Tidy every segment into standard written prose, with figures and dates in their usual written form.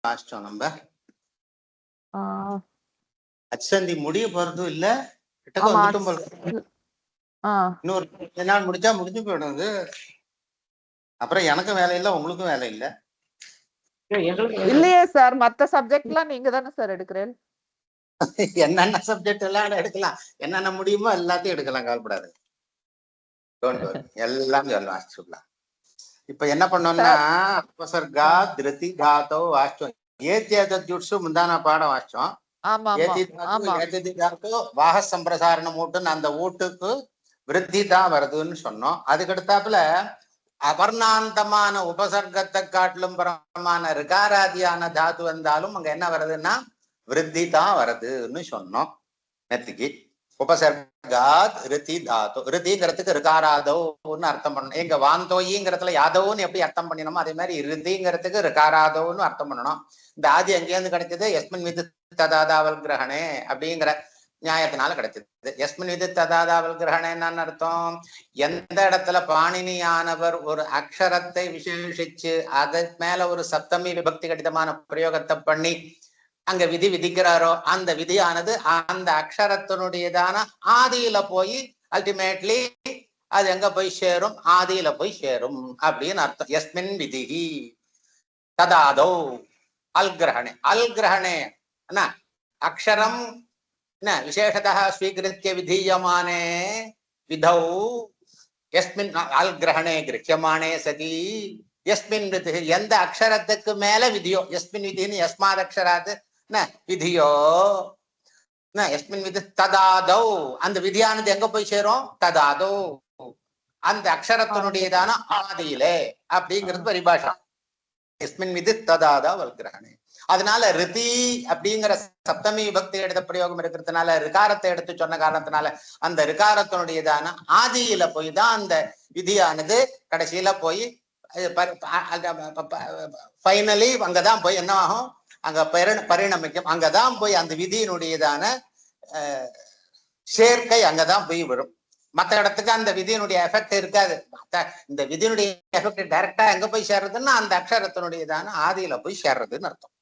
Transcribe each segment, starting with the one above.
வாசிச்சோம் நம்ம. அச்சந்தி முடிய போறதும் இல்ல, கிட்டக்க வந்துட்டும் போல. இன்னொரு 2 நாள் முடிஞ்சா முடிஞ்சு போயிடும் அது. அப்புறம் எனக்கும் வேலை இல்லை, உங்களுக்கும் வேலை இல்லை. இல்லையே சார், மத்த சப்ஜெக்ட்லாம் நீங்க தானே சார் எடுக்கிறேன். என்னென்ன சப்ஜெக்ட் எல்லாம் எடுக்கலாம், என்னென்ன முடியுமோ எல்லாத்தையும் எடுக்கலாம், கவலைப்படாது. எல்லாம் வாசிச்சுக்கலாம். இப்ப என்ன பண்ணோம்னா உபசர்கா திருதி தாத்தோ வாசிச்சோம். ஏத்தியதத்யுட்சு முந்தான பாடம் வாசிச்சோம். வாக சம்பிரசாரண ஊட்டுன்னு அந்த ஊட்டுக்கு விருத்தி தான் வருதுன்னு சொன்னோம். அதுக்கடுத்தாப்புல அபர்ணாந்தமான உபசர்க்கத்தை காட்டிலும் பரமான ரிகாராதியான தாத்து வந்தாலும் அங்க என்ன வருதுன்னா விருத்தி தான் வருதுன்னு சொன்னோம் நேற்றுக்கு. உபசர்காத் ரிதி தாத்து, ரிதிங்கிறதுக்கு ரிகாராதோன்னு அர்த்தம் பண்ணணும். எங்க வாந்தோயிங்கிறதுல யாதவ்னு எப்படி அர்த்தம் பண்ணினோமோ அதே மாதிரி ரிதிங்கிறதுக்கு ரிகாராதோன்னு அர்த்தம் பண்ணணும். இந்த ஆதி எங்கேருந்து கிடைச்சது? எஸ்மின் விது ததாதாவல் கிரகணே அப்படிங்கிற நியாயத்தினால கிடைச்சது. எஸ்மின் விது ததாதாவல் கிரகணே என்னன்னு அர்த்தம்? எந்த இடத்துல பாணினியானவர் ஒரு அக்ஷரத்தை விசேஷிச்சு அது மேல ஒரு சப்தமி விபக்தி கடிதமான பிரயோகத்தை பண்ணி அங்க விதி விதிக்கிறாரோ அந்த விதியானது அந்த அக்ஷரத்தினுடையதான ஆதியில போய் அல்டிமேட்லி அது எங்க போய் சேரும்? ஆதியில போய் சேரும் அப்படின்னு அர்த்தம். எஸ்மின் விதிஹி ததாதோ அல்கிரஹணே. அல்கிரஹணே என்ன அக்ஷரம் என்ன விசேஷதா ஸ்வீகிருத்திய விதீயமானே விதௌ எஸ்மின் அல்கிரஹணே கிரஹ்யமானே சதி எஸ்மின் விதி, எந்த அக்ஷரத்துக்கு மேல விதியோ, எஸ்மின் விதின்னு யஸ்மாத் அக்ஷராது விதியோ எஸ்மின் விதி ததாதோ, அந்த விதியானது எங்க போய் சேரும்? ததாதோ அந்த அக்ஷரத்தினுடையதான ஆதியிலே அப்படிங்கிறது பரிபாஷா. எஸ்மின் விதி ததாதா வல்கிரஹணே. அதனால ரிதி அப்படிங்கிற சப்தமி விபக்தி எடுத்த பிரயோகம் இருக்கிறதுனால ரிகாரத்தை எடுத்து சொன்ன காரணத்தினால அந்த ரிகாரத்தினுடையதான ஆதியில போய் தான் அந்த விதியானது கடைசியில போய் ஃபைனலி அங்கதான் போய் என்ன ஆகும்? அங்க பரிணமிக்கும். அங்கதான் போய் அந்த விதியினுடையதான சேர்க்கை அங்கதான் போய் வரும். மற்ற இடத்துக்கு அந்த விதியினுடைய எஃபெக்ட் இருக்காது. இந்த விதியினுடைய எஃபெக்ட் டைரக்டா எங்க போய் சேர்றதுன்னா அந்த அக்ஷரத்தினுடையதான ஆதியில போய் சேர்றதுன்னு அர்த்தம்.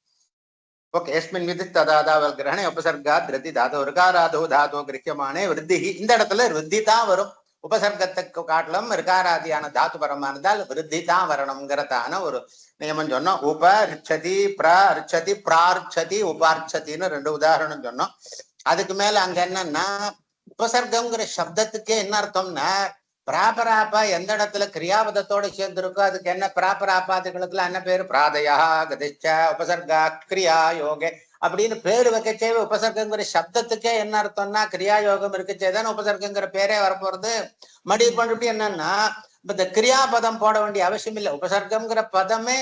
ஓகே. எஸ்மின் விதி ததாதாவல் கிரஹணே உபசர்காத் ரிதி தாதோ ரிகாராதோ தாதோ கிரஹ்யமானே விருத்தி. இந்த இடத்துல விருத்தி தான் வரும். உபசர்க்கத்துக்கு காட்டிலும் ரிகாராதியான தாத்து பரமானதால் விருத்தி தான் வரணுங்கிறதான ஒரு நியமம் சொன்னோம். உபரிச்சதி பிரரிச்சதி பிரார்ச்சதி உபார்ச்சதின்னு 2 உதாரணம் சொன்னோம். அதுக்கு மேல அங்க என்னன்னா உபசர்க்கம்ங்கிற சப்தத்துக்கே என்ன அர்த்தம்னா பிராபராப்பா எந்த இடத்துல கிரியாபதத்தோட சேர்ந்திருக்கோ அதுக்கு என்ன பிராபராப்பாதுகளுக்குலாம் என்ன பேரு? பிராதயா கதிச்ச உபசர்கா கிரியா யோகே அப்படின்னு பேரு வைக்கச்சே உபசர்க்கங்கிற சப்தத்துக்கே என்ன அர்த்தம்னா கிரியா யோகம் இருக்கச்சேதானே உபசர்க்கங்கிற பேரே வரப்போறது. மறுபடியும் என்னன்னா இந்த கிரியாபதம் போட வேண்டிய அவசியம் இல்லை. உபசர்க்கம்ங்கிற பதமே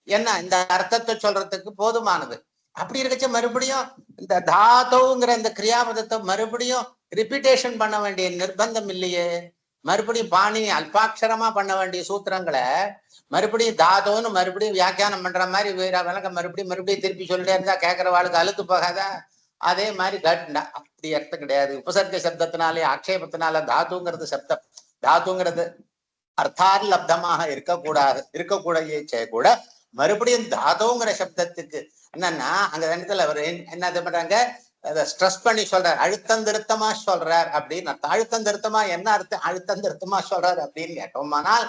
என்ன இந்த அர்த்தத்தை சொல்றதுக்கு போதுமானது. அப்படி இருக்கச்ச மறுபடியும் இந்த தாத்தோங்கிற இந்த கிரியாபதத்தை மறுபடியும் ரிப்பீட்டேஷன் பண்ண வேண்டிய நிர்பந்தம் இல்லையே. மறுபடியும் பாணி அல்பாட்சரமா பண்ண வேண்டிய சூத்திரங்களை மறுபடியும் தாதோன்னு மறுபடியும் வியாக்கியானம் பண்ற மாதிரி விளக்கம் மறுபடியும் திருப்பி சொல்லிட்டே இருந்தா கேட்கறவாளுக்கு அழுத்து போகாதா? அதே மாதிரி கட்டுண்டா. அப்படி அர்த்தம் கிடையாது. உபசர்க்க சப்தத்தினாலே ஆக்ஷேபத்தினால தாத்துங்கிறது சப்தம். தாத்துங்கிறது அர்த்தார்லப்தமாக இருக்கக்கூடாது கூட மறுபடியும் தாதோங்கிற சப்தத்துக்கு என்னன்னா அந்த இடத்துல அவர் என்ன பண்றாங்க, அதை ஸ்ட்ரெஸ் பண்ணி சொல்றார், அழுத்தம் திருத்தமா சொல்றார் அப்படின்னு அர்த்தம். அழுத்தம் திருத்தமா என்ன அர்த்தம்? அழுத்தம் திருத்தமா சொல்றாரு அப்படின்னு கேட்டோம்னால்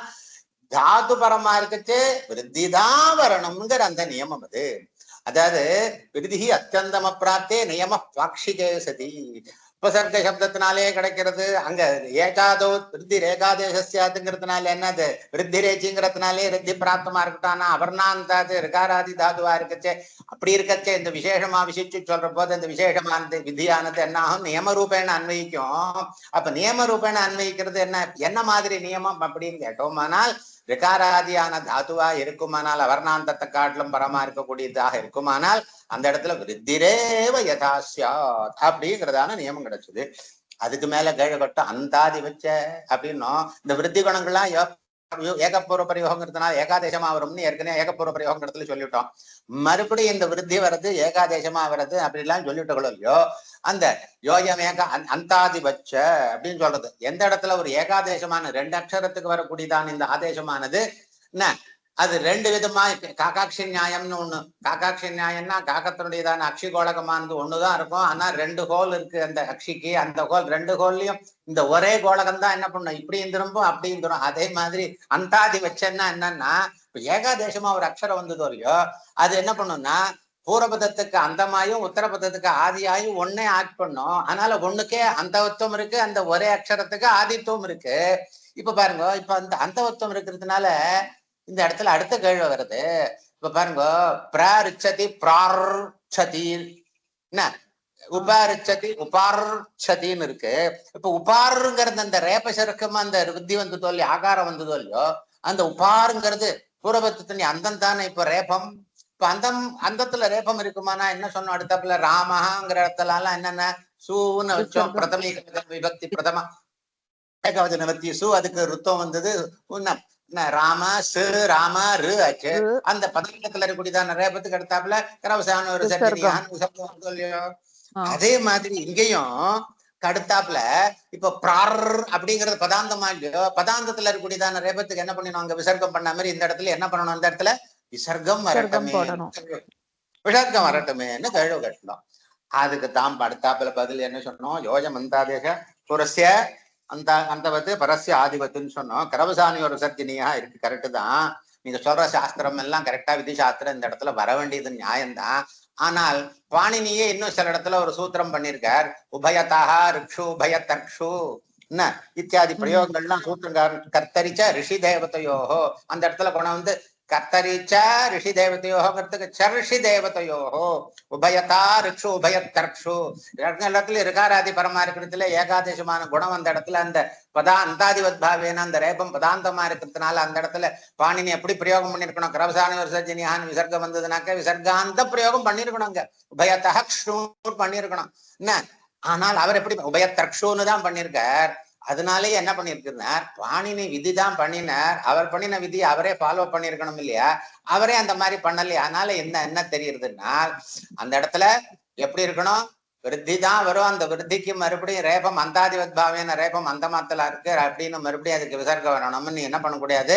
தாது பரமா இருக்கச்சு விருத்திதான் வரணுங்கிற அந்த நியமம் அது. அதாவது விருதி அத்தியந்தம பிராப்தே நியம பாக்ஷிகே சதி. உபசர்க்க சப்தத்தினாலே கிடைக்கிறது. அங்க ஏகாதோ விருத்தி ரேகாதேசத்துங்கிறதுனால என்னது விருத்தி ரேச்சிங்கிறதுனாலே விருத்தி பிராப்தமா இருக்கட்டானா அபர்ணாந்தாது ரிகாராதி தாதுவா இருக்கச்சே. அப்படி இருக்கச்சே இந்த விசேஷமா விசிச்சு சொல்ற போது இந்த விசேஷமானது விதியானது என்ன ஆகும்? நியமரூபேண அன்வயிக்கும். அப்ப நியமரூபேண அன்வயிக்கிறது என்ன மாதிரி நியமம் அப்படின்னு கேட்டோமானால் ரிகாராதியான தாத்துவா இருக்குமானால் அவர்ணாந்தத்தை காட்டிலும் பரமா இருக்கக்கூடியதாக இருக்குமானால் அந்த இடத்துல விருத்திரேவ யதாசியாத் அப்படிங்கிறதான நியமம் கிடைச்சது. அதுக்கு மேல கேழப்பட்ட அந்தாதி வச்ச அப்படின்னும் இந்த விருத்தி குணங்கள்லாம் ஏகப்பூர்வ பிரயோகங்கிறதுனால ஏகாதேசமா வரும்னு ஏற்கனவே ஏகப்பூர்வ பிரயோகங்கிறதுல சொல்லிட்டோம். மறுபடியும் இந்த விருத்தி வர்றது ஏகாதேசமா வர்றது அப்படிலாம் சொல்லிட்டோங்களோ இல்லையோ. அந்த யோயம் அந்தாதி வச்ச அப்படின்னு சொல்றது எந்த இடத்துல ஒரு ஏகாதேசமான 2 அக்ஷரத்துக்கு வரக்கூடியதான இந்த ஆதேசமானது என்ன அது ரெண்டு விதமா காக்காட்சி நியாயம்னு ஒண்ணு. காக்காட்சி நியாயம்னா காக்கத்தினுடையதான அக்ஷி கோலகமானது ஒண்ணுதான் இருக்கும். ஆனா ரெண்டு ஹோல் இருக்கு அந்த அக்ஷிக்கு. அந்த ஹோல் ரெண்டு ஹோல்லையும் இந்த ஒரே கோலகம் தான் என்ன பண்ணும், இப்படியும் திரும்பும் அப்படியும் திரும்பும். அதே மாதிரி அந்தாதி வச்சேன்னா என்னன்னா, ஏகாதேசமா ஒரு அக்ஷரம் வந்ததோ இல்லையோ, அது என்ன பண்ணும்னா பூர்வபதத்துக்கு அந்தமாயும் உத்தரபதத்துக்கு ஆதியாயும் ஒன்னே ஆக்ட் பண்ணும். அதனால ஒண்ணுக்கே அந்தவத்துவம் இருக்கு, அந்த ஒரே அக்ஷரத்துக்கு ஆதித்துவம் இருக்கு. இப்ப பாருங்க, இப்ப அந்த அந்தவத்துவம் இருக்கிறதுனால இந்த இடத்துல அடுத்த கேள்வி வருது. இப்ப பாருங்க, பிராரிச்சதி பிரார்ச்சதி, என்ன உபாரிச்சதி உபார்ச்சதின்னு இருக்கு. இப்ப உபாருங்கிறது அந்த ரேபசருக்கமா அந்த வித்தி வந்ததோ இல்லையோ, ஆகாரம் வந்ததோ இல்லையோ, அந்த உபாருங்கிறது பூர்வபத்தின் அந்தம் தானே இப்ப ரேபம். இப்ப அந்தத்துல ரேபம் இருக்குமானா என்ன சொன்னோம், அடுத்தப்புல ராமஹாங்கிற இடத்துல எல்லாம் என்னென்ன சூன்னு வச்சோம். பிரதம விபக்தி பிரதம ஏகாவதி நிவர்த்தி சு, அதுக்கு ருத்தம் வந்தது ராம சு ராம ரு ஆச்சு. அந்த பதவியிடத்துல இருக்கக்கூடியதான ரேபத்துக்கு அடுத்தாப்புல கரவசான ஒரு சப்தம் இல்லையோ. அதே மாதிரி இங்கேயும் கடுத்தாப்புல இப்ப பிரார் அப்படிங்கறது பதாந்தமா இல்லையோ, பதாந்தத்துல இருக்கக்கூடியதான ரேபத்துக்கு என்ன பண்ணணும், அங்க விசர்க்கம் பண்ண மாதிரி இந்த இடத்துல என்ன பண்ணணும், அந்த இடத்துல விசர்க்கம் வரட்டுமே, விசர்க்கம் வரட்டுமேன்னு கேள்வி கட்டணும். அதுக்கு தான் அடுத்தாப்புல பதில் என்ன சொன்னோம், யோஜம் அந்தாதேச புரஸ்ய அந்த அந்தவத்து பரஸ்ய ஆதிபத்துன்னு சொன்னோம். கரவசானி ஒரு சர்ஜினியா இருக்கு, கரெக்டு தான். நீங்க சொல்ற சாஸ்திரம் எல்லாம் கரெக்டா, விதி சாஸ்திரம் இந்த இடத்துல வர வேண்டியது நியாயம்தான். ஆனால் பாணினியே இன்னும் சில இடத்துல ஒரு சூத்திரம் பண்ணியிருக்கார், உபயதாக ரிக்ஷு உபயத்தர்க்ஷு என்ன இத்தியாதி பிரயோகங்கள்லாம் சூத்திரங்காரன் கர்த்தரிச்ச ரிஷி தேவதையோஹோ, அந்த இடத்துல கொண்டு வந்து கர்த்தரிச்ச ரிஷி தேவதையோகத்துக்கு சர்ஷி தேவதையோஹோ உபயதா ரிக்ஷு உபயத்தர்க்ஷு எல்லாத்துலயும் ரிகாராதி பரமா இருக்கிறதுல ஏகாதேசமான குணம் அந்த இடத்துல அந்த அந்தாதிவத்பாவேன அந்த ரேபம் பதாந்தமா இருக்கிறதுனால அந்த இடத்துல பாணினி எப்படி பிரயோகம் பண்ணிருக்கணும், கரவசான ஒரு சர்ஜனியான் விசர்க்கம் வந்ததுனாக்க விசர்காந்த பிரயோகம் பண்ணிருக்கணும், அங்க உபயத்தா க்ஷு பண்ணிருக்கணும் என்ன. ஆனால் அவர் எப்படி உபயத்தர்க்ஷுன்னு தான் பண்ணிருக்கார். அதனாலேயே என்ன பண்ணிருக்கிறார், பாணினி விதி தான் பண்ணினார். அவர் பண்ணின விதி அவரே ஃபாலோ பண்ணிருக்கணும் இல்லையா, அவரே அந்த மாதிரி பண்ணலையா. அதனால என்ன தெரியுதுன்னா, அந்த இடத்துல எப்படி இருக்கணும், விருத்தி தான் வரும். அந்த விருத்திக்கு மறுபடியும் ரேபம் அந்தாதிவத்பாவேன ரேபம் அந்த மாத்தலா இருக்கு அப்படின்னு மறுபடியும் அதுக்கு விசர்க்கம் வரணும்னு நீ என்ன பண்ணக்கூடாது,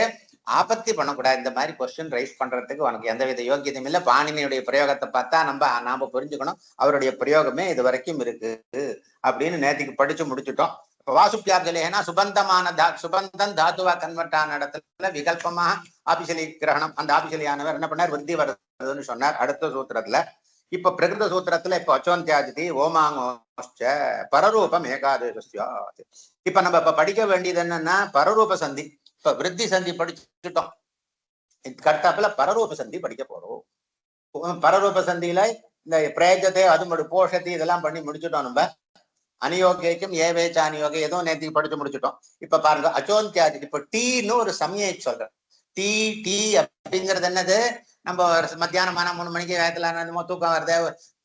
ஆபத்தி பண்ணக்கூடாது. இந்த மாதிரி கொஸ்டின் ரைஸ் பண்றதுக்கு உனக்கு எந்தவித யோகியதையும் இல்லை. பாணினியுடைய பிரயோகத்தை பார்த்தா நாம புரிஞ்சுக்கணும், அவருடைய பிரயோகமே இது வரைக்கும் இருக்கு அப்படின்னு நேற்றுக்கு படிச்சு முடிச்சுட்டோம். வாசுப்பியார்ஜலேனா சுபந்தமான சுபந்தம் தாத்துவா கன்வெர்ட் ஆன இடத்துல விகல்பமாக ஆபிசலி கிரகணம், அந்த ஆபிசலியானவர் என்ன பண்ணார், விருத்தி வருதுன்னு சொன்னார் அடுத்த சூத்திரத்துல. இப்ப பிரகிருத சூத்திரத்துல இப்ப அச்சோந்தியாஜிதி ஓமாங்கோச்ச பரரூபம் ஏகாதேசஸ்யா. இப்ப நம்ம இப்ப படிக்க வேண்டியது என்னன்னா பரரூப சந்தி. இப்ப விருத்தி சந்தி படிச்சுட்டோம், கட்டாப்புல பரரூப சந்தி படிக்க போறோம். பரரூப சந்தியில இந்த பிரேஜத்தை அது போஷத்தி இதெல்லாம் பண்ணி முடிச்சுட்டோம். நம்ம அநியோகிக்கும் ஏவேச்ச அநியோகை ஏதோ நேற்றுக்கு படிச்சு முடிச்சுட்டோம். இப்ப பாருங்க அச்சோந்தியாதி. இப்ப டீன்னு ஒரு சமயை சொல்றேன். டீ அப்படிங்கிறது என்னது, நம்ம மத்தியானமான 3 மணிக்கு வேகத்துல தூக்கம் வருது,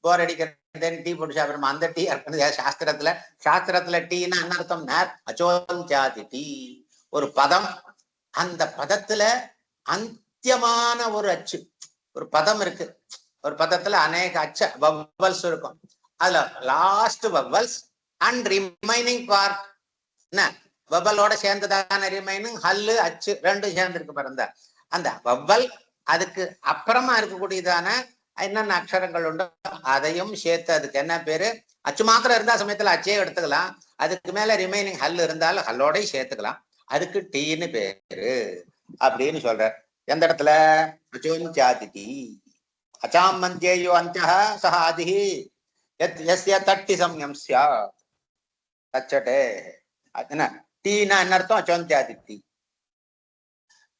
போர் அடிக்கிறது, டீ போட்டு சாப்பிடுறோம், அந்த டீ சாஸ்திரத்துல டீன்னா என்ன அர்த்தம், அச்சோந்தியாதி டீ ஒரு பதம். அந்த பதத்துல அந்தியமான ஒரு அச்சு ஒரு பதம் இருக்கு. ஒரு பதத்துல அநேக அச்சு வவ்வல்ஸ் இருக்கும். அதுல last vowels and remaining part என்ன வவ்வலோட சேர்ந்ததான ரிமைனிங் ஹல்லு அச்சு ரெண்டும் சேர்ந்துருக்கு பாருங்க. அந்த வவ்வல் அதுக்கு அப்புறமா இருக்கக்கூடியதான என்னென்ன அக்ஷரங்கள் உண்டோ அதையும் சேர்த்து அதுக்கு என்ன பேரு, அச்சு மாத்திரம் இருந்தா சமயத்துல அச்சே எடுத்துக்கலாம், அதுக்கு மேல ரிமைனிங் ஹல் இருந்தாலும் ஹல்லோடையும் சேர்த்துக்கலாம், அதுக்கு டீன்னு பேரு அப்படின்னு சொல்ற. எந்த இடத்துல அச்சோந்தியாதி அச்சாம் மந்தியோ அந்தியா சஹ ஆதிஹி யஸ்ய தட்டி சம்யம் ஸ்யாத் தச்சடே. என்ன டீனா என்ன அர்த்தம், அச்சோந்தியாதி டீ.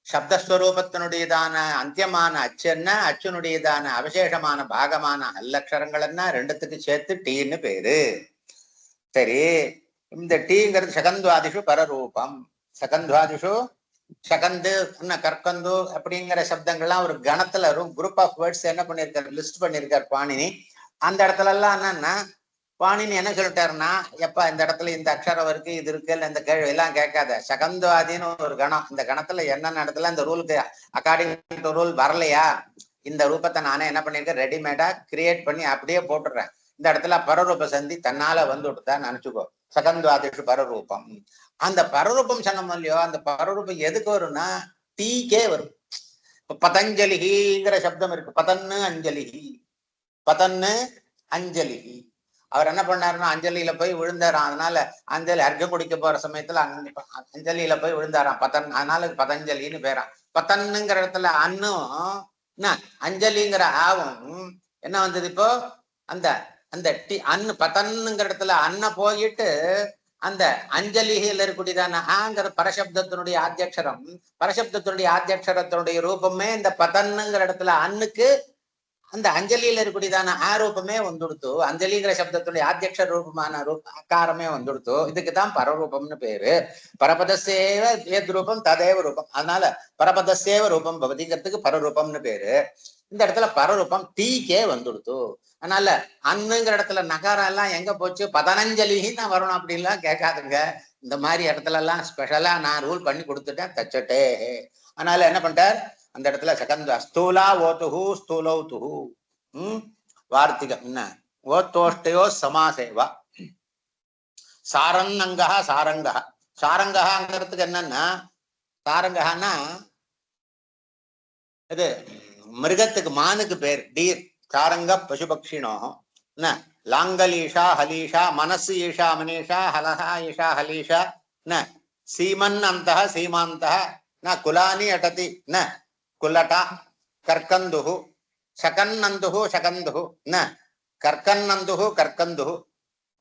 சப்தஸ்வரூபத்தினுடையதான அந்தியமான அச்சு என்ன, அச்சுனுடையதான அவசேஷமான பாகமான அல்லக்ஷரங்கள் என்ன, ரெண்டுத்துக்கு சேர்த்து டீன்னு பேரு. சரி, இந்த டீங்கிறது சகந்த்வாதிஷு பரரூபம். சகந்த்வாதிஷு சகந்து கற்கந்து அப்படிங்கிற சப்தங்கள்லாம் ஒரு கணத்துல குரூப் ஆஃப் வேர்ட்ஸ் என்ன பண்ணிருக்காரு, லிஸ்ட் பண்ணிருக்காரு பாணினி. அந்த இடத்துல எல்லாம் என்னன்னா பாணினி என்ன சொல்லிட்டாருன்னா, எப்ப இந்த இடத்துல இந்த அக்ஷரம் இருக்கு இது இருக்கு இந்த கேள்வி எல்லாம் கேட்காத, சகந்த்வாதின்னு ஒரு கணம், இந்த கணத்துல என்னென்ன இடத்துல இந்த ரூலுக்கு அக்கார்டிங் டு ரூல் வரலையா, இந்த ரூபத்தை நானே என்ன பண்ணிருக்கேன் ரெடிமேடா கிரியேட் பண்ணி அப்படியே போட்டுடுறேன். இந்த இடத்துல பரரூப சந்தி தன்னால வந்து விட்டுதான் நினைச்சுக்கோ. சகந்த்வாதிஷு பரரூபம். அந்த பரரூபம் சொன்னோம் இல்லையோ, அந்த பரரூபம் எதுக்கு வரும்னா டீக்கே வரும். பதஞ்சலிங்கிற சப்தம் இருக்கு. பதன்னு அஞ்சலிஹி, பதன்னு அஞ்சலிஹி. அவர் என்ன பண்ணாருன்னா அஞ்சலியில போய் விழுந்தாராம். அதனால அஞ்சலி அர்க்கம் குடிக்க போற சமயத்துல அஞ்சலியில போய் விழுந்தாராம் பதன். அதனால பதஞ்சலின்னு பேராம். பதன்னுங்கிற இடத்துல அன்னும் அஞ்சலிங்கிற ஆவும் என்ன வந்தது இப்போ? அந்த அந்த அன்னு பதன்னுங்கிற இடத்துல அன்ன போயிட்டு அந்த அஞ்சலிகள் இருக்கக்கூடியதான ஆங்கிற பரசப்தத்தினுடைய ஆத்தியக்ஷரம், பரசப்தத்தினுடைய ஆத்தியக்ஷரத்தினுடைய ரூபமே இந்த பதன்னுங்கிற இடத்துல அன்னுக்கு அந்த அஞ்சலியில இருக்கக்கூடியதான ஆரூபமே வந்துடுத்து. அஞ்சலிங்கிற சப்தத்துடைய ஆத்தியக்ஷர ரூபமான ஆக்காரமே வந்துடுத்து. இதுக்குதான் பரரூபம்னு பேரு. பரபதசேவ ஏத் ரூபம் ததேவ ரூபம். அதனால பரபதசேவ ரூபம் பவதிங்கிறதுக்கு பரரூபம்னு பேரு. இந்த இடத்துல பரரூபம் டீக்கே வந்துடுத்து. அதனால அன்னுங்கிற இடத்துல நகாரம் எல்லாம் எங்க போச்சு? பதனஞ்சலின்னு வரணும் அப்படின்லாம் கேட்காதுங்க. இந்த மாதிரி இடத்துல எல்லாம் ஸ்பெஷலா நான் ரூல் பண்ணி கொடுத்துட்டேன், தச்சட்டே. அதனால என்ன பண்ணிட்டார் அந்த இடத்துல செகண்ட் ஸ்தூலா ஓத்துஹு ஸ்தூலௌத்துஹு. வார்த்திகம் என்ன? ஓத்தோஷ்டையோ சமாசேவா. சாரங்கா சாரங்கா. சாரங்காங்கிறதுக்கு என்னன்னா, சாரங்கான்னா இது மிருகத்துக்கு, மானுக்கு பேர் டீர். சாரங்க பசுபக்ஷினோ என்ன? லாங்கலீஷா ஹலீஷா, மனசு ஈஷா மனீஷா, ஹலஹா ஈஷா ஹலீஷா என்ன? சீமன் அந்த சீமாந்த ந குலானி அடதி ந குலட்டா கர்க்கந்துஹு சகன்னந்துஹு சகந்துஹு ந கர்க்கன்னந்துஹு கர்க்கந்துஹு.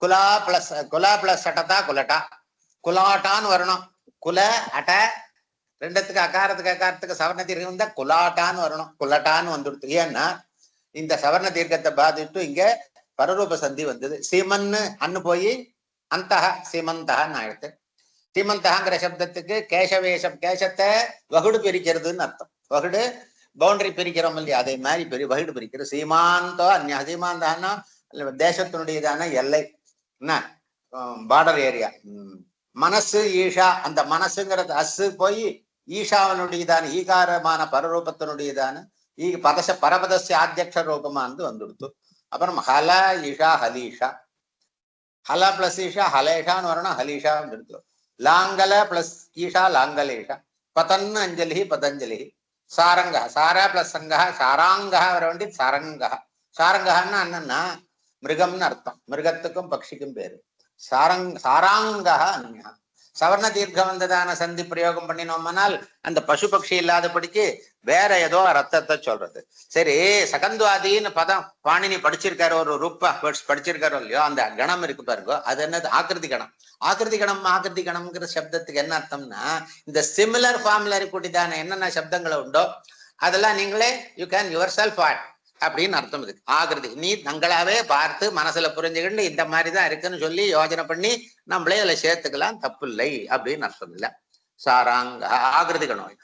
குலா பிளஸ் அட்டதா குலட்டா. குலாட்டான்னு வரணும். குல அட்ட ரெண்டுத்துக்கு அகாரத்துக்கு அகாரத்துக்கு சவர்ண தீர்க்கம் இருந்தா குலாட்டான்னு வரணும். குலட்டான்னு வந்துடுது. ஏன்னா இந்த சவர்ண தீர்க்கத்தை பாதிட்டு இங்க பரரூப சந்தி வந்தது. சீமன்னு அன்னு போய் அந்த சீமந்தகான்னு ஆயிடுத்து. சீமந்தகாங்கிற சப்தத்துக்கு கேசவேஷம், கேசத்தை வகுடு பிரிக்கிறதுன்னு அர்த்தம். வகுடு பவுண்டரி பிரிக்கிறோம் இல்லையா, அதே மாதிரி வகுடு பிரிக்கிறது. சீமாந்தோ அந்நிய. சீமாந்தான்னா தேசத்தினுடையதான எல்லை, என்ன பார்டர் ஏரியா. மனசு ஈஷா, அந்த மனசுங்கிறது அசு போய் ஈஷாவனுடையதான ஈகாரமான பரரூபத்தினுடையதான பரபதஸ்ய ஆத்தியக்ஷ ரூபமானது வந்துடுத்து. அப்புறம் ஹல ஈஷா ஹலீஷா. ஹல பிளஸ் ஈஷா ஹலேஷான்னு வரணும், ஹலீஷா வந்துடுத்து. லாங்கல பிளஸ் ஈஷா லாங்கலேஷா. பதன்னு அஞ்சலி பதஞ்சலி. சாரங்கா, சாரா பிளஸ் சங்கா சாராங்கா வர வேண்டியது சாரங்கா. சாரங்கான்னா என்னன்னா மிருகம்னு அர்த்தம். மிருகத்துக்கும் பட்சிக்கும் பேரு சாராங்கா. அந்யா சவர்ண தீர்க்கம் வந்ததான சந்தி பிரயோகம் பண்ணினோம்னால் அந்த பசு பட்சி இல்லாதபடிக்கு வேற ஏதோ ரத்தத்தை சொல்றது. சரி, சகந்த்வாதின்னு பதம் பாணினி படிச்சிருக்காரு, ஒரு ரூபா படிச்சிருக்காரோ இல்லையோ, அந்த கணம் இருக்கு பாருங்க, அது என்னது? ஆக்கிருதி கணம். ஆக்கிருதி கணம், ஆக்கிருதி கணம்ங்கிற சப்தத்துக்கு என்ன அர்த்தம்னா, இந்த சிமிலர் ஃபார்ம்ல இருக்கக்கூடியதான என்னென்ன சப்தங்களை உண்டோ அதெல்லாம் நீங்களே you can yourself add அப்படின்னு அர்த்தம். இதுக்கு ஆகிருதி நீ தங்களாவே பார்த்து மனசுல புரிஞ்சுக்கிட்டு இந்த மாதிரிதான் இருக்குன்னு சொல்லி யோஜனை பண்ணி நம்மளே அதுல சேர்த்துக்கலாம், தப்பு இல்லை அப்படின்னு அர்த்தம் இல்ல. சாராங்க ஆகிருதி கணம்.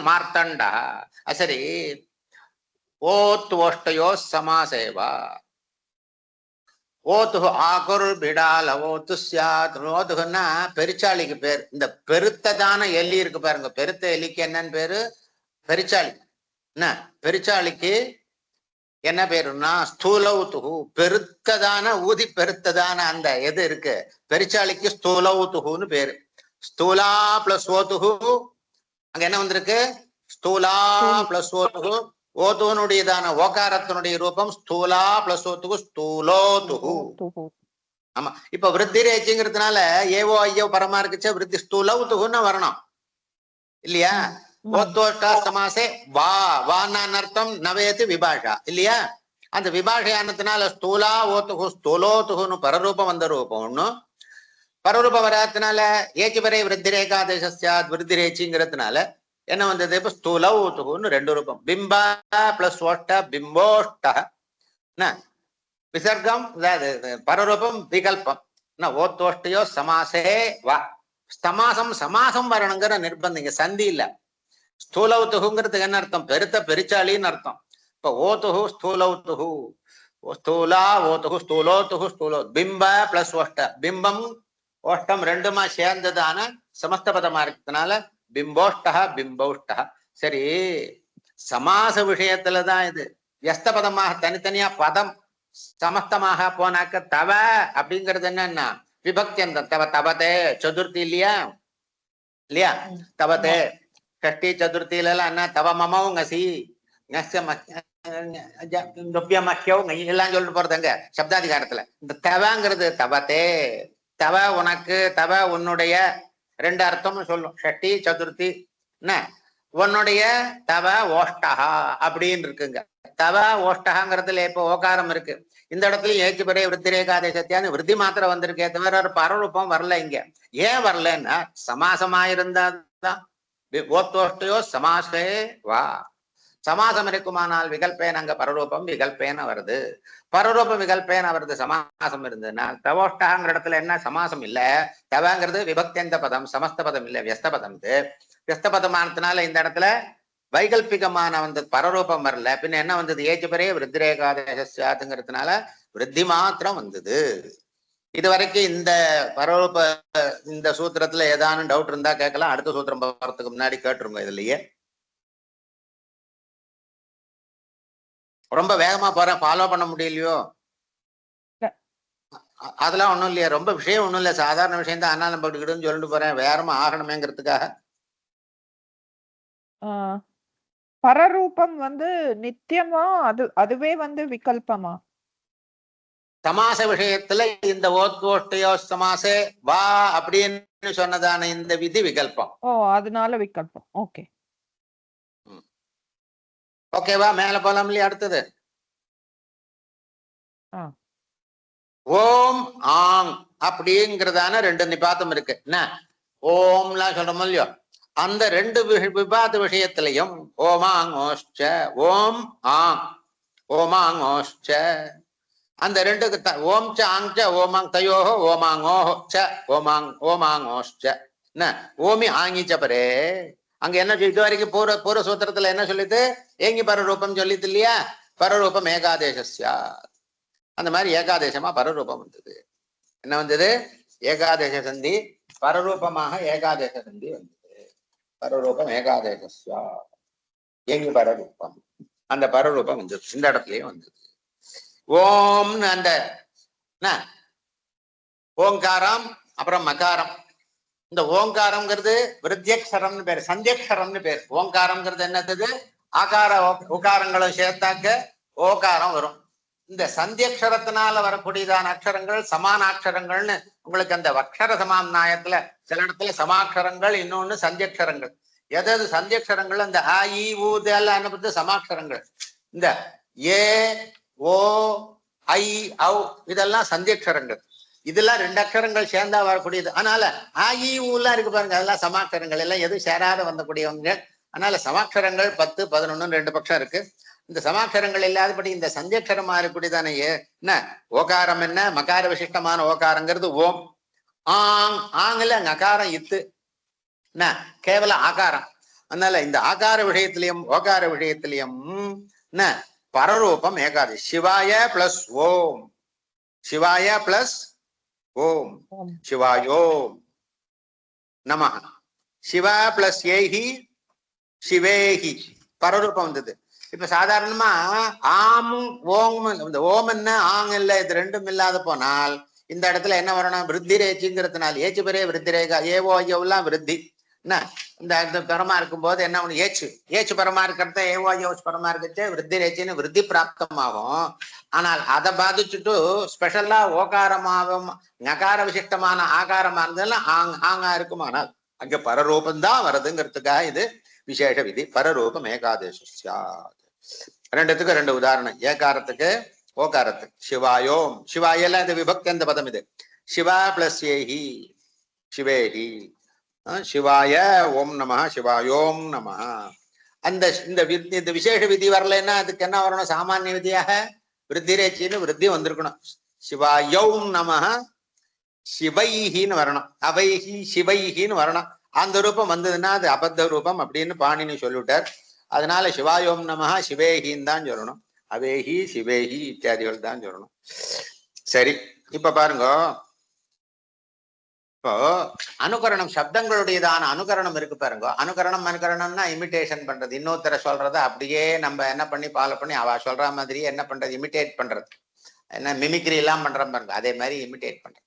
மார்த்தண்டா. சரி, ஓத்துவோஷ்டையோ சமாசேவா. ஓத்துகு ஆகுர் பிடால ஓத்து சியாத். ஓத்துகுன்னா பெருச்சாளிக்கு பேர். இந்த பெருத்ததான எலி இருக்கு பாருங்க, பெருத்த எலிக்கு என்னன்னு பேரு? பெருச்சாளி. என்ன பெருச்சாளிக்கு என்ன பேருன்னா ஸ்தூலௌத்துகு. பெருத்ததான ஊதி பெருத்ததான அந்த எது இருக்கு பெருச்சாளிக்கு ஸ்தூலௌத்துகுன்னு பேரு. ஸ்தூலா பிளஸ் ஓத்துகு, அங்க என்ன வந்திருக்கு? ஸ்தூலா பிளஸ் ஓத்துகு. ஓத்துனுடையதான ஓகாரத்தினுடைய ரூபம் ஸ்தூலா பிளஸ் ஓத்துகு ஸ்தூலோத்துகு. ஆமா, இப்ப விருத்தி ரேச்சுங்கிறதுனால ஏவோ ஐயோ பரமா இருக்குச்சா, விருத்தி ஸ்தூலௌத்துகுன்னு வரணும் இல்லையா? ஓத்தோஷ்டா சமாசே வா வான்னு அர்த்தம், நவேத்து விபாஷா இல்லையா? அந்த விபாஷையானதுனால ஸ்தூலா ஓத்துகு ஸ்தூலோத்துகுன்னு பரரூபம் வந்த ரூபம் ஒண்ணு. பரரூபம் வராதனால ஏச்சி வரை விருத்தி ரேகா தேசாத் விருத்தி ரேச்சிங்கிறதுனால என்ன வந்தது? இப்ப ஸ்தூல ஊத்துகுன்னு ரெண்டு ரூபம். பிம்பா பிளஸ் ஓஷ்ட பிம்போஷ்ட. விசர்க்கம் பரரூபம் விகல்பம். ஓத்தோஷ்டையோ சமாசே வா. சமாசம் சமாசம் வரணுங்கிற நிர்பந்தம் இங்க, சந்தி இல்ல. ஸ்தூலௌத்துகுங்கிறதுக்கு என்ன அர்த்தம்? பெருத்த பெருச்சாளின்னு அர்த்தம். இப்ப ஓத்துகு ஸ்தூலௌத்துகு, ஸ்தூலா ஓத்துகு ஸ்தூலோத்துகு ஸ்தூலோ. பிம்ப பிளஸ் ஓஷ்ட, பிம்பம் ஓஷ்டம் ரெண்டுமா சேர்ந்ததான சமஸ்த பதமா இருக்கிறதுனால பிம்போஷ்டா பிம்பௌஷ்டா. சரி, சமாச விஷயத்துலதான் இது. வியஸ்த பதமாக தனித்தனியா பதம் சமஸ்தமாக போனாக்க தவ அப்படிங்கிறது என்னன்னா விபக்தி. அந்த தவ தவதே சதுர்த்தி இல்லையா? இல்லையா? தவதே ஷஷ்டி சதுர்த்தியில எல்லாம் என்ன தவ மமவும் ngasi எல்லாம் சொல்லிட்டு போறதுங்க சப்தாதிகாரத்துல. இந்த தவங்கிறது தவத்தே, தவ உனக்கு, தவ உன்னுடைய, ரெண்டு அர்த்தமும் சொல்லும். ஷஷ்டி சதுர்த்தி என்ன உன்னுடைய, தவ ஓஷ்டஹா அப்படின்னு இருக்குங்க. தவ ஓஷ்டகாங்கிறதுல இப்ப ஓகாரம் இருக்கு. இந்த இடத்துல ஏச்சு பெரிய விருத்திரேகாதேசத்தியான்னு விருத்தி மாத்திரம் வந்திருக்கே தவிர ஒரு பரரூபம் வரல இங்க. ஏன் வரலன்னா சமாசமாயிருந்தாதான். ஓத்தோஷ்டையோ சமாசே வா, சமாசம் இருக்குமானால் விகல்பேன் அங்க பரரூபம் விகல்பேன வருது. பரரூபம் விகல்பேன வருது சமாசம் இருந்ததுன்னா. தவோஷ்டங்கிற இடத்துல என்ன சமாசம் இல்ல. தவங்கிறது விபக்தியந்த பதம், சமஸ்த பதம் இல்ல, வியஸ்த பதம். வியஸ்த பதமானதுனால இந்த இடத்துல வைகல்பிகமான வந்து பரரூபம் வரல. பின்ன என்ன வந்தது? ஏச்சு பெரிய விருத்திரேகாதேசத்துங்கிறதுனால விருத்தி மாத்திரம் வந்தது. இது வரைக்கும் இந்த பரரூப இந்த சூத்திரத்துல ஏதானும் டவுட் இருந்தா கேட்கலாம். அடுத்த சூத்திரம் போறதுக்கு முன்னாடி கேட்டுருங்க. இதுலயே ரொம்ப வேகமா போறேன், ஃபாலோ பண்ண முடியலையோ? அதெல்லாம் ஒண்ணும் இல்லையா, ரொம்ப விஷயம் ஒண்ணும் இல்ல, சாதாரண விஷயம் தான். அதனால நம்ம கிட்டன்னு சொல்லிட்டு போறேன், வேறமா ஆகணுமேங்கிறதுக்காக. பரரூபம் வந்து நித்தியமா, அதுவே வந்து விகல்பமா? சமாச விஷயத்துல இந்த ஓத்வோஷ்டயோ சமாசே வா அப்படின்னு சொன்னதான இந்த விதி விகல்பம். ஓ, அதனால விகல்பம். ஓகே ஓகேவா? மேல போலாம் இல்லையா? அடுத்தது ஓம் ஆங் அப்படிங்கிறதான ரெண்டு நிபாத்தம் இருக்கு. என்ன ஓம்லாம் சொல்றோம் இல்லையோ, அந்த ரெண்டு விபாத விஷயத்திலையும் ஓமாங் ஓஷ்ச, ஓம் ஆங், ஓமாங் ஓஷ்ச, அந்த ரெண்டுக்கு ஓம் ச ஆங் ச ஓமாங் தயோஹோ ஓமாங்கோ ச ஓமாங் ஓமாங் ஓஷ்ச. என்ன ஓமி ஆங்கிச்ச பரே. அங்க என்ன இது வரைக்கும் பூர்வ சூத்திரத்துல என்ன சொல்லிட்டு ஏங்கி பரரூபம் சொல்லிது இல்லையா? பரரூபம் ஏகாதேசஸ்யா. அந்த மாதிரி ஏகாதேசமா பரரூபம் வந்தது. என்ன வந்தது? ஏகாதேச சந்தி பரரூபமாக ஏகாதேச சந்தி வந்தது. பரரூபம் ஏகாதேசஸ்யா ஏங்கி பரரூபம், அந்த பரரூபம் வந்தது. இந்த இடத்துலயும் வந்தது. ஓம்னு அந்த ஓங்காரம் அப்புறம் மகாரம். இந்த ஓங்காரம்ங்கிறது விருத்தியக்ஷரம்னு பேரு, சந்தியக்ஷரம்னு பேரு. ஓங்காரம்ங்கிறது என்னது? ஆகார உகாரங்களும் சேர்த்தாக்க ஓகாரம் வரும். இந்த சந்தியக்ஷரத்தினால வரக்கூடியதான அக்ஷரங்கள் சமான அக்ஷரங்கள்னு உங்களுக்கு அந்த அக்ஷர சமாநாயத்துல சில இடத்துல சமாட்சரங்கள், இன்னொன்னு சந்தியக்ஷரங்கள். எதாவது சந்தியக்ஷரங்கள் அந்த அ இ ஊ எல்லாம் என்ன சமாட்சரங்கள். இந்த ஏ ஓ ஐ ஔ இதெல்லாம் சந்தியக்ஷரங்கள். இதெல்லாம் ரெண்டு அக்ஷரங்கள் சேர்ந்தா வரக்கூடியது. அதனால ஆ இ ஊலாம் இருக்கு பாருங்க, அதெல்லாம் சமாட்சரங்கள். எல்லாம் எதுவும் சேராத வந்தக்கூடியவங்க. அதனால சமாட்சரங்கள் 10, 11 ரெண்டு பட்சம் இருக்கு. இந்த சமாட்சரங்கள் இல்லாதபடி இந்த சந்தியக்ஷரமா இருக்கக்கூடியதானே என்ன ஓகாரம், என்ன மகார விசிஷ்டமான ஓகாரங்கிறது ஓம். ஆங் ஆங்கல்ல அகாரம் இத்து என்ன கேவல ஆகாரம். அதனால இந்த ஆகார விஷயத்திலையும் ஓகார விஷயத்திலையும் என்ன பரரூபம் ஏகாதசி. சிவாய பிளஸ் ஓம், சிவாய பிளஸ் ஓம், சிவாயோம் நம. சிவா பிளஸ் ஏஹி சிவேஹி பரரூபம் வந்தது. இப்ப சாதாரணமா ஆமும் ஓம், இந்த ஓம் என்ன ஆங் இல்ல, இது ரெண்டும் இல்லாத போனால் இந்த இடத்துல என்ன வரணும்? விருத்தி ரேச்சுங்கிறதுனால ஏச்சு பெரிய விருத்தி ரேகா ஏவோ ஐயோலாம் விருத்தி என்ன இந்த பரமா இருக்கும்போது என்ன ஒண்ணு ஏச்சு பரமா இருக்கிறத ஏவோ ஐயோ பரமா இருக்கச்சு விருத்தி ரேச்சின்னு விருத்தி பிராப்தமாகும். ஆனால் அதை பாதிச்சுட்டு ஸ்பெஷலா ஓகாரமாகும் நகார விசிஷ்டமான ஆகாரமா இருந்ததுலாம் ஆங்கா இருக்குமானால் அங்க பரரூபந்தான் வருதுங்கிறதுக்காக இது விசேஷ விதி. பரரூபம் ஏகாதேசா. ரெண்டுத்துக்கு ரெண்டு உதாரணம். ஏகாரத்துக்கு ஓகாரத்துக்கு. சிவாயோம், சிவாயெல்லாம் இந்த விபக்தி அந்த பதம் இது. சிவா பிளஸ் ஏஹி சிவேஹி. சிவாய ஓம் நம, சிவாயோம் நம. அந்த இந்த விசேஷ விதி வரலன்னா அதுக்கு என்ன வரணும்? சாமானிய விதியாக விருத்திரேச்சின்னு விருத்தி வந்திருக்கணும். சிவாயோம் நம சிவைஹின்னு வரணும், அவைஹி சிவைஹின்னு வரணும். அந்த ரூபம் வந்ததுன்னா அது அபத்த ரூபம் அப்படின்னு பாணினி சொல்லிவிட்டார். அதனால சிவாயோம் நமஹ சிவேஹின்னு தான் சொல்லணும், அவேஹி சிவேஹி இத்தியாதிகள் தான் சொல்லணும். சரி, இப்ப பாருங்க. இப்போ அனுகரணம், சப்தங்களுடையதான அனுகரணம் இருக்கு பாருங்க. அனுகரணம் அனுகரணம்னா இமிட்டேஷன் பண்றது, இன்னொருத்தர சொல்றத அப்படியே நம்ம என்ன பண்ணி ஃபாலோ பண்ணி அவ சொல்ற மாதிரி என்ன பண்றது, இமிட்டேட் பண்றது. என்ன மிமிக்ரி எல்லாம் பண்றோம் பாருங்க, அதே மாதிரி இமிட்டேட் பண்றது.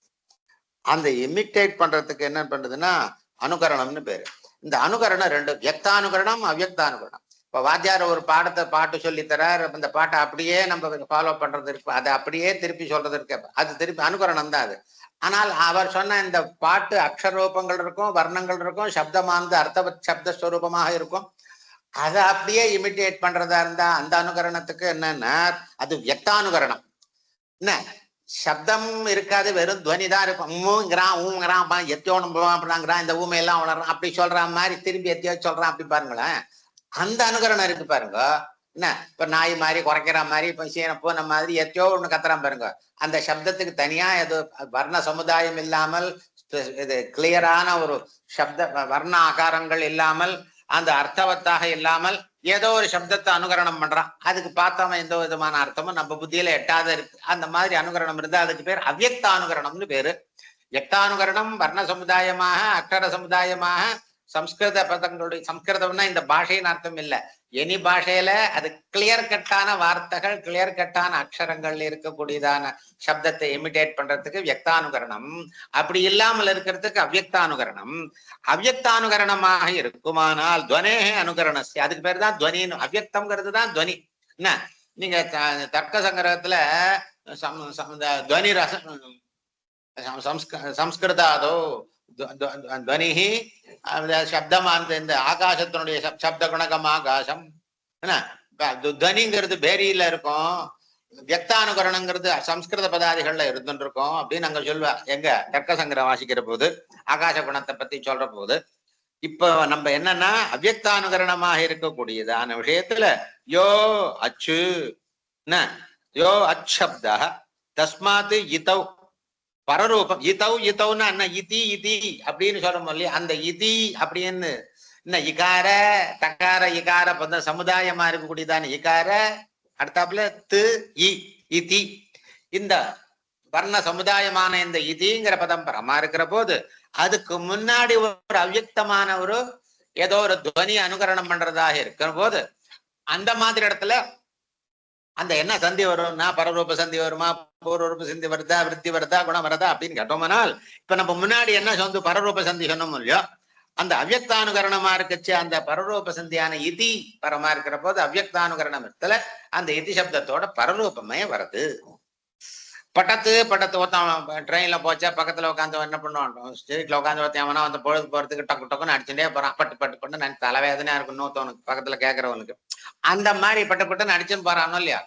அந்த இமிட்டேட் பண்றதுக்கு என்ன பண்றதுன்னா அனுகரணம்னு பேரு. இந்த அனுகரணம் ரெண்டு, வியக்தானுகரணம் அவ்யக்தானுகரணம். இப்ப வாத்தியார் ஒரு பாட்டு சொல்லித்தரார், அந்த பாட்டை அப்படியே நம்ம ஃபாலோ பண்றது இருக்கு, அதை அப்படியே திருப்பி சொல்றது இருக்கு, அது திருப்பி அனுகரணம் தான் அது. ஆனால் அவர் சொன்ன இந்த பாட்டு அக்ஷரூபங்கள் இருக்கும், வர்ணங்கள் இருக்கும், சப்தமானது அர்த்த சப்தஸ்வரூபமாக இருக்கும், அதை அப்படியே இமிட்டேட் பண்றதா இருந்தா அந்த அனுகரணத்துக்கு என்னன்னா அது வியக்தானுகரணம். என்ன சப்தம் இருக்காது, வெறும் துவனிதான் இருக்கும். ஊங்கிறான் ஊங்கிறான் எத்தியோனுங்கிறான், இந்த ஊமையெல்லாம் வளர்றான் அப்படி சொல்ற மாதிரி திரும்பி எத்தியோ சொல்றான் அப்படி பாருங்களேன். அந்த அனுகரணம் இருக்கு பாருங்க. என்ன இப்ப நாய் மாதிரி குறைக்கிற மாதிரி, இப்ப சீன பூனை மாதிரி எத்தியோ ஒண்ணு கத்துறான் பாருங்க. அந்த சப்தத்துக்கு தனியா எது வர்ண சமுதாயம் இல்லாமல், இது கிளியரான ஒரு சப்த வர்ண ஆகாரங்கள் இல்லாமல், அந்த அர்த்தவத்தாக இல்லாமல் ஏதோ ஒரு சப்தத்தை அனுகரணம் பண்றான். அதுக்கு பார்த்தாம எந்த விதமான அர்த்தமும் நம்ம புத்தியில எட்டாத இருக்கு. அந்த மாதிரி அனுகரணம் இருந்தா அதுக்கு பேர் அவ்யக்த அனுகரணம்னு பேரு. வியக்தானுகரணம் வர்ண சமுதாயமாக அக்ஷர சமுதாயமாக சம்ஸ்கிருத பதங்களுடைய, சம்ஸ்கிருதம்னா இந்த பாஷைன்னு அர்த்தம் இல்லை, எனி பாஷையில அது கிளியர் கட்டான வார்த்தைகள், கிளியர் கட்டான அக்ஷரங்கள் இருக்கக்கூடியதான சப்தத்தை இமிட்டேட் பண்றதுக்கு வியக்தானுகரணம். அப்படி இல்லாமல் இருக்கிறதுக்கு அவ்யக்தானுகரணம். அவ்யக்தானுகரணமாக இருக்குமானால் துவனேஹே அனுகரணஸ்ய, அதுக்கு பேர் தான் துவனின்னு. அவ்யக்தம்ங்கிறது தான் துவனி. என்ன நீங்க தர்க்க சங்கிரகத்துல துவனி ரசம் சம்ஸ்கிருதாதோ துவனிஹி சப்தமானது, இந்த ஆகாசத்தினுடைய சப்த குணகம் ஆகாசம். என்ன துவனிங்கிறது பேரியில இருக்கும், வியக்தானுகரணங்கிறது சம்ஸ்கிருத பதாதிகள்ல இருந்துட்டு இருக்கோம் அப்படின்னு நாங்க சொல்லுவா. எங்க தர்க்க சங்கிரகம் வாசிக்கிற போது ஆகாச குணத்தை பத்தி சொல்ற போது, இப்ப நம்ம என்னன்னா அவ்யக்தானுகரணமாக இருக்கக்கூடியதான விஷயத்துல யோ அச்சு என்ன யோ அச்சப்த தஸ்மாத் இதௌ பரரூபம். இதௌ இதௌன்னா என்ன, இதி இதி அப்படின்னு சொல்றோம் இல்லையா, அந்த இதி அப்படின்னு என்ன இகார தகார இகார பந்த சமுதாயமா இருக்கக்கூடியதான இகார அடுத்தாப்புல து இதி, இந்த வர்ண சமுதாயமான இந்த இதிங்கிற பதம் பரமா இருக்கிற போது அதுக்கு முன்னாடி ஒரு அவ்யக்தமான ஒரு ஏதோ ஒரு துவனி அனுகரணம் பண்றதாக இருக்கிற போது அந்த மாதிரி இடத்துல அந்த என்ன சந்தி வரும்னா பரரூப சந்தி வருமா, பூர்வரூப சந்தி வருதா, விருத்தி வருதா, குணம் வருதா அப்படின்னு கேட்டோம்னால், இப்ப நம்ம முன்னாடி என்ன சொந்த பரரூப சந்தி சொன்னோம் இல்லையோ, அந்த அவ்யக்தானுகரணமா இருக்குச்சு அந்த பரரூப சந்தியான இதி பரமா இருக்கிற போது அவ்யக்தானுகரணம் இடத்துல அந்த இதி சப்தத்தோட பரரூபமே வருது. பட்டத்து ஒருத்தன் ட்ரெயின்ல போச்சா பக்கத்துல உட்காந்து என்ன பண்ணுவான், ஸ்ட்ரீட்ல உட்காந்து ஒருத்தவனா அந்த பொழுது போறதுக்கு டக்கு டக்குன்னு அடிச்சுட்டே போறான். பட்டு நான் தலைவேதனையா இருக்கு இன்னொருத்தவனுக்கு பக்கத்துல கேட்கறவனுக்கு. அந்த மாதிரி பட்டுன்னு அடிச்சுன்னு போறானோ இல்லையா,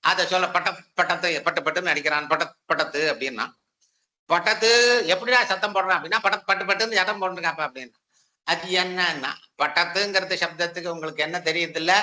அதை சொல்ல பட்டுன்னு அடிக்கிறான் பட்டத்து அப்படின்னா, பட்டத்து எப்படிடா சத்தம் போடுறான் அப்படின்னா பட்டுன்னு சத்தம் போட்டுருக்காப்ப அப்படின்னா, அது என்னன்னா பட்டத்துங்கிறது சப்தத்துக்கு உங்களுக்கு என்ன தெரியுது இல்ல,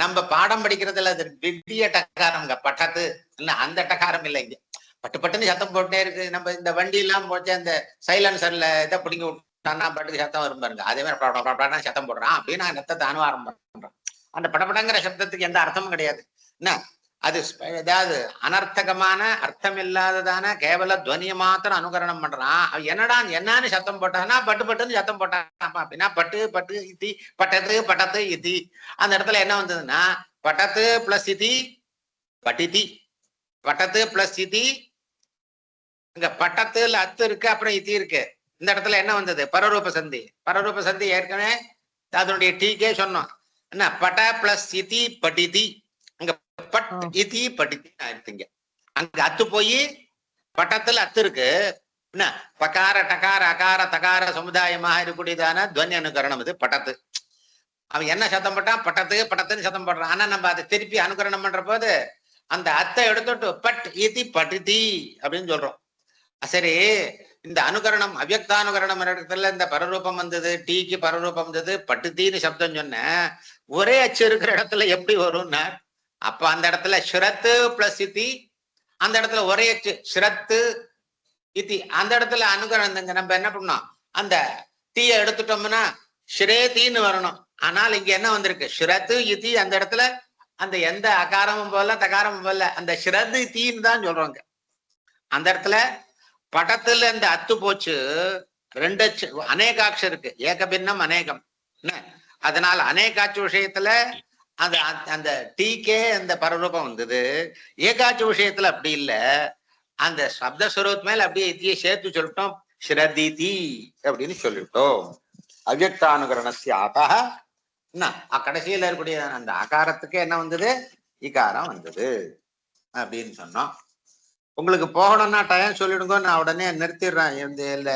நம்ம பாடம் படிக்கிறதுல அது விட்டிய டகாரம்ங்க பட்டத்து இல்ல, அந்த டகாரம் இல்லை இங்க. பட்டுன்னு சத்தம் போட்டே இருக்கு. நம்ம இந்த வண்டி எல்லாம் போச்சு அந்த சைலன்சர்ல இதை பிடிங்கி விட்டான்னா பட்டுக்கு சத்தம் வரும் பாருங்க, அதே மாதிரி சத்தம் போடுறான் அப்படின்னு நான் ரத்தத்தை அனுவாரம் பண்றேன். அந்த படப்படங்கிற சப்தத்துக்கு எந்த அர்த்தமும் கிடையாது. என்ன அது ஏதாவது அனர்த்தகமான அர்த்தம் இல்லாததான கேவல துவனியை மாத்திரம் அனுகரணம் பண்றான். என்னடா என்னன்னு சத்தம் போட்டான்னா பட்டுன்னு சத்தம் போட்டான் அப்படின்னா பட்டு இத்தி பட்டத்து இத்தி. அந்த இடத்துல என்ன வந்ததுன்னா பட்டத்து பிளஸ் இத்தி பட்டிதி, பட்டத்து பிளஸ் இத்தி, இங்க பட்டத்துல அத்து இருக்கு அப்புறம் இத்தி இருக்கு. இந்த இடத்துல என்ன வந்தது பரரூப சந்தி ஏற்கனவே அதனுடைய டீக்கே சொன்னோம். என்ன பட்ட பிளஸ் இத்தி பட்டிதி, அங்க பட் இத்தி பட்டிதி ஆயிடுத்துங்க. அங்க அத்து போய் பட்டத்துல அத்து இருக்கு. என்ன பகார டகார அகார தகார சமுதாயமாக இருக்கக்கூடியதான துவனி அனுகரணம் இது பட்டத்து. அவன் என்ன சத்தம் போட்டான் பட்டத்துன்னு சத்தம் போடுறான். ஆனா நம்ம அதை திருப்பி அனுகரணம் பண்ற போது அந்த அத்தை எடுத்துட்டு பட் இத்தி பட்டிதி அப்படின்னு சொல்றோம். சரி, இந்த அனுகரணம் அவ்யக்தானுகரணம் இடத்துல இந்த பரரூபம் வந்தது, டீக்கு பரரூபம் வந்தது, பட்டுத்தீன்னு சப்தம் சொன்ன ஒரே அச்சு இருக்கிற இடத்துல எப்படி வரும்னா, அப்ப அந்த இடத்துல ஸ்ரத்து பிளஸ் இத்தி, அந்த இடத்துல ஒரே அச்சு ஸ்ரத்து இத்தி, அந்த இடத்துல அனுகரணம் நம்ம என்ன பண்ணோம், அந்த தீய எடுத்துட்டோம்னா ஸ்ரேத்தின்னு வரணும். ஆனால் இங்க என்ன வந்திருக்கு ஸ்ரத்து இத்தி, அந்த இடத்துல அந்த எந்த அகாரமும் போல தகாரமும் போல அந்த ஸ்ரத்து தீன்னு தான் சொல்றோங்க. அந்த இடத்துல படத்துல இந்த அத்து போச்சு, ரெண்டு அநேகாட்சி இருக்கு, ஏக பின்னம் அநேகம். அதனால அநேகாட்சி விஷயத்துல அந்த அந்த டீக்கே அந்த பரரூபம் வந்தது. ஏகாட்சி விஷயத்துல அப்படி இல்ல, அந்த சப்தஸ்வரூப் மேல அப்படியே இத்தியை சேர்த்து சொல்லிட்டோம், ஸ்ரதிதி அப்படின்னு சொல்லிட்டோம். அவ்யக்தானுகரணஸ்ய ஆதः என்ன கடைசியில இருக்கக்கூடிய அந்த ஆகாரத்துக்கு என்ன வந்தது, இகாரம் வந்தது அப்படின்னு சொன்னோம். உங்களுக்கு போகணும்னா டைம் சொல்லிடுங்க, நான் உடனே நிறுத்திடுறேன். இந்த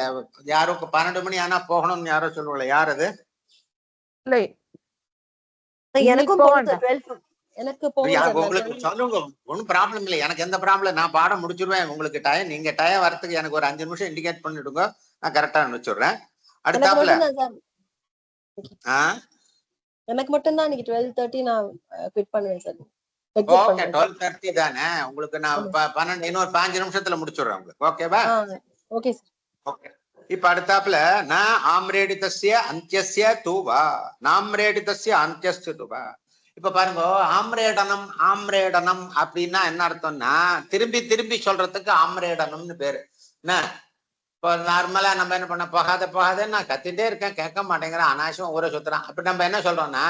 யாரும் 12 மணி ஆனா போகணும்னு யாரோ சொல்லுவாங்க, யார் அது? இல்லை எனக்கும் எனக்கு உங்களுக்கு சொல்லுங்க, ஒன்னும் ப்ராப்ளம் இல்லை, எனக்கு எந்த ப்ராப்ளம், நான் பாடம் முடிச்சிருவேன். உங்களுக்கு டைம், நீங்க டைம் வரத்துக்கு எனக்கு ஒரு 5 நிமிஷம் இண்டிகேட் பண்ணிடுங்க, நான் கரெக்டா அனுப்பிச்சுடுறேன். அடுத்தாப்புல எனக்கு மட்டும் தான் இன்னைக்கு 12:30 நான் குவிட் பண்ணுவேன் சார். ஓகே 12:30 தானே உங்களுக்கு, நான் 12 இன்னொரு 5 நிமிஷத்துல முடிச்சுடுறேன் உங்களுக்கு. ஓகேவா? Okay sir. ஓகே. இப்ப அடுத்தாப்புல ஆம்ரேடிதஸ்ய அந்தியஸ்ய தூவா, நாம்ரேடிதஸ்ய அந்தியஸ்ய தூவா. இப்ப பாருங்க, ஆம்ரேடனம் ஆம்ரேடனம் அப்படின்னா என்ன அர்த்தம்னா, திரும்பி திரும்பி சொல்றதுக்கு ஆம்ரேடனம்னு பேரு. என்ன இப்போ நார்மலா நம்ம என்ன பண்ண, போகாதே நான் கத்திட்டே இருக்கேன், கேட்க மாட்டேங்கிறேன், அனாவசியம் ஊரை சுத்துறான். அப்படி நம்ம என்ன சொல்றோம்னா,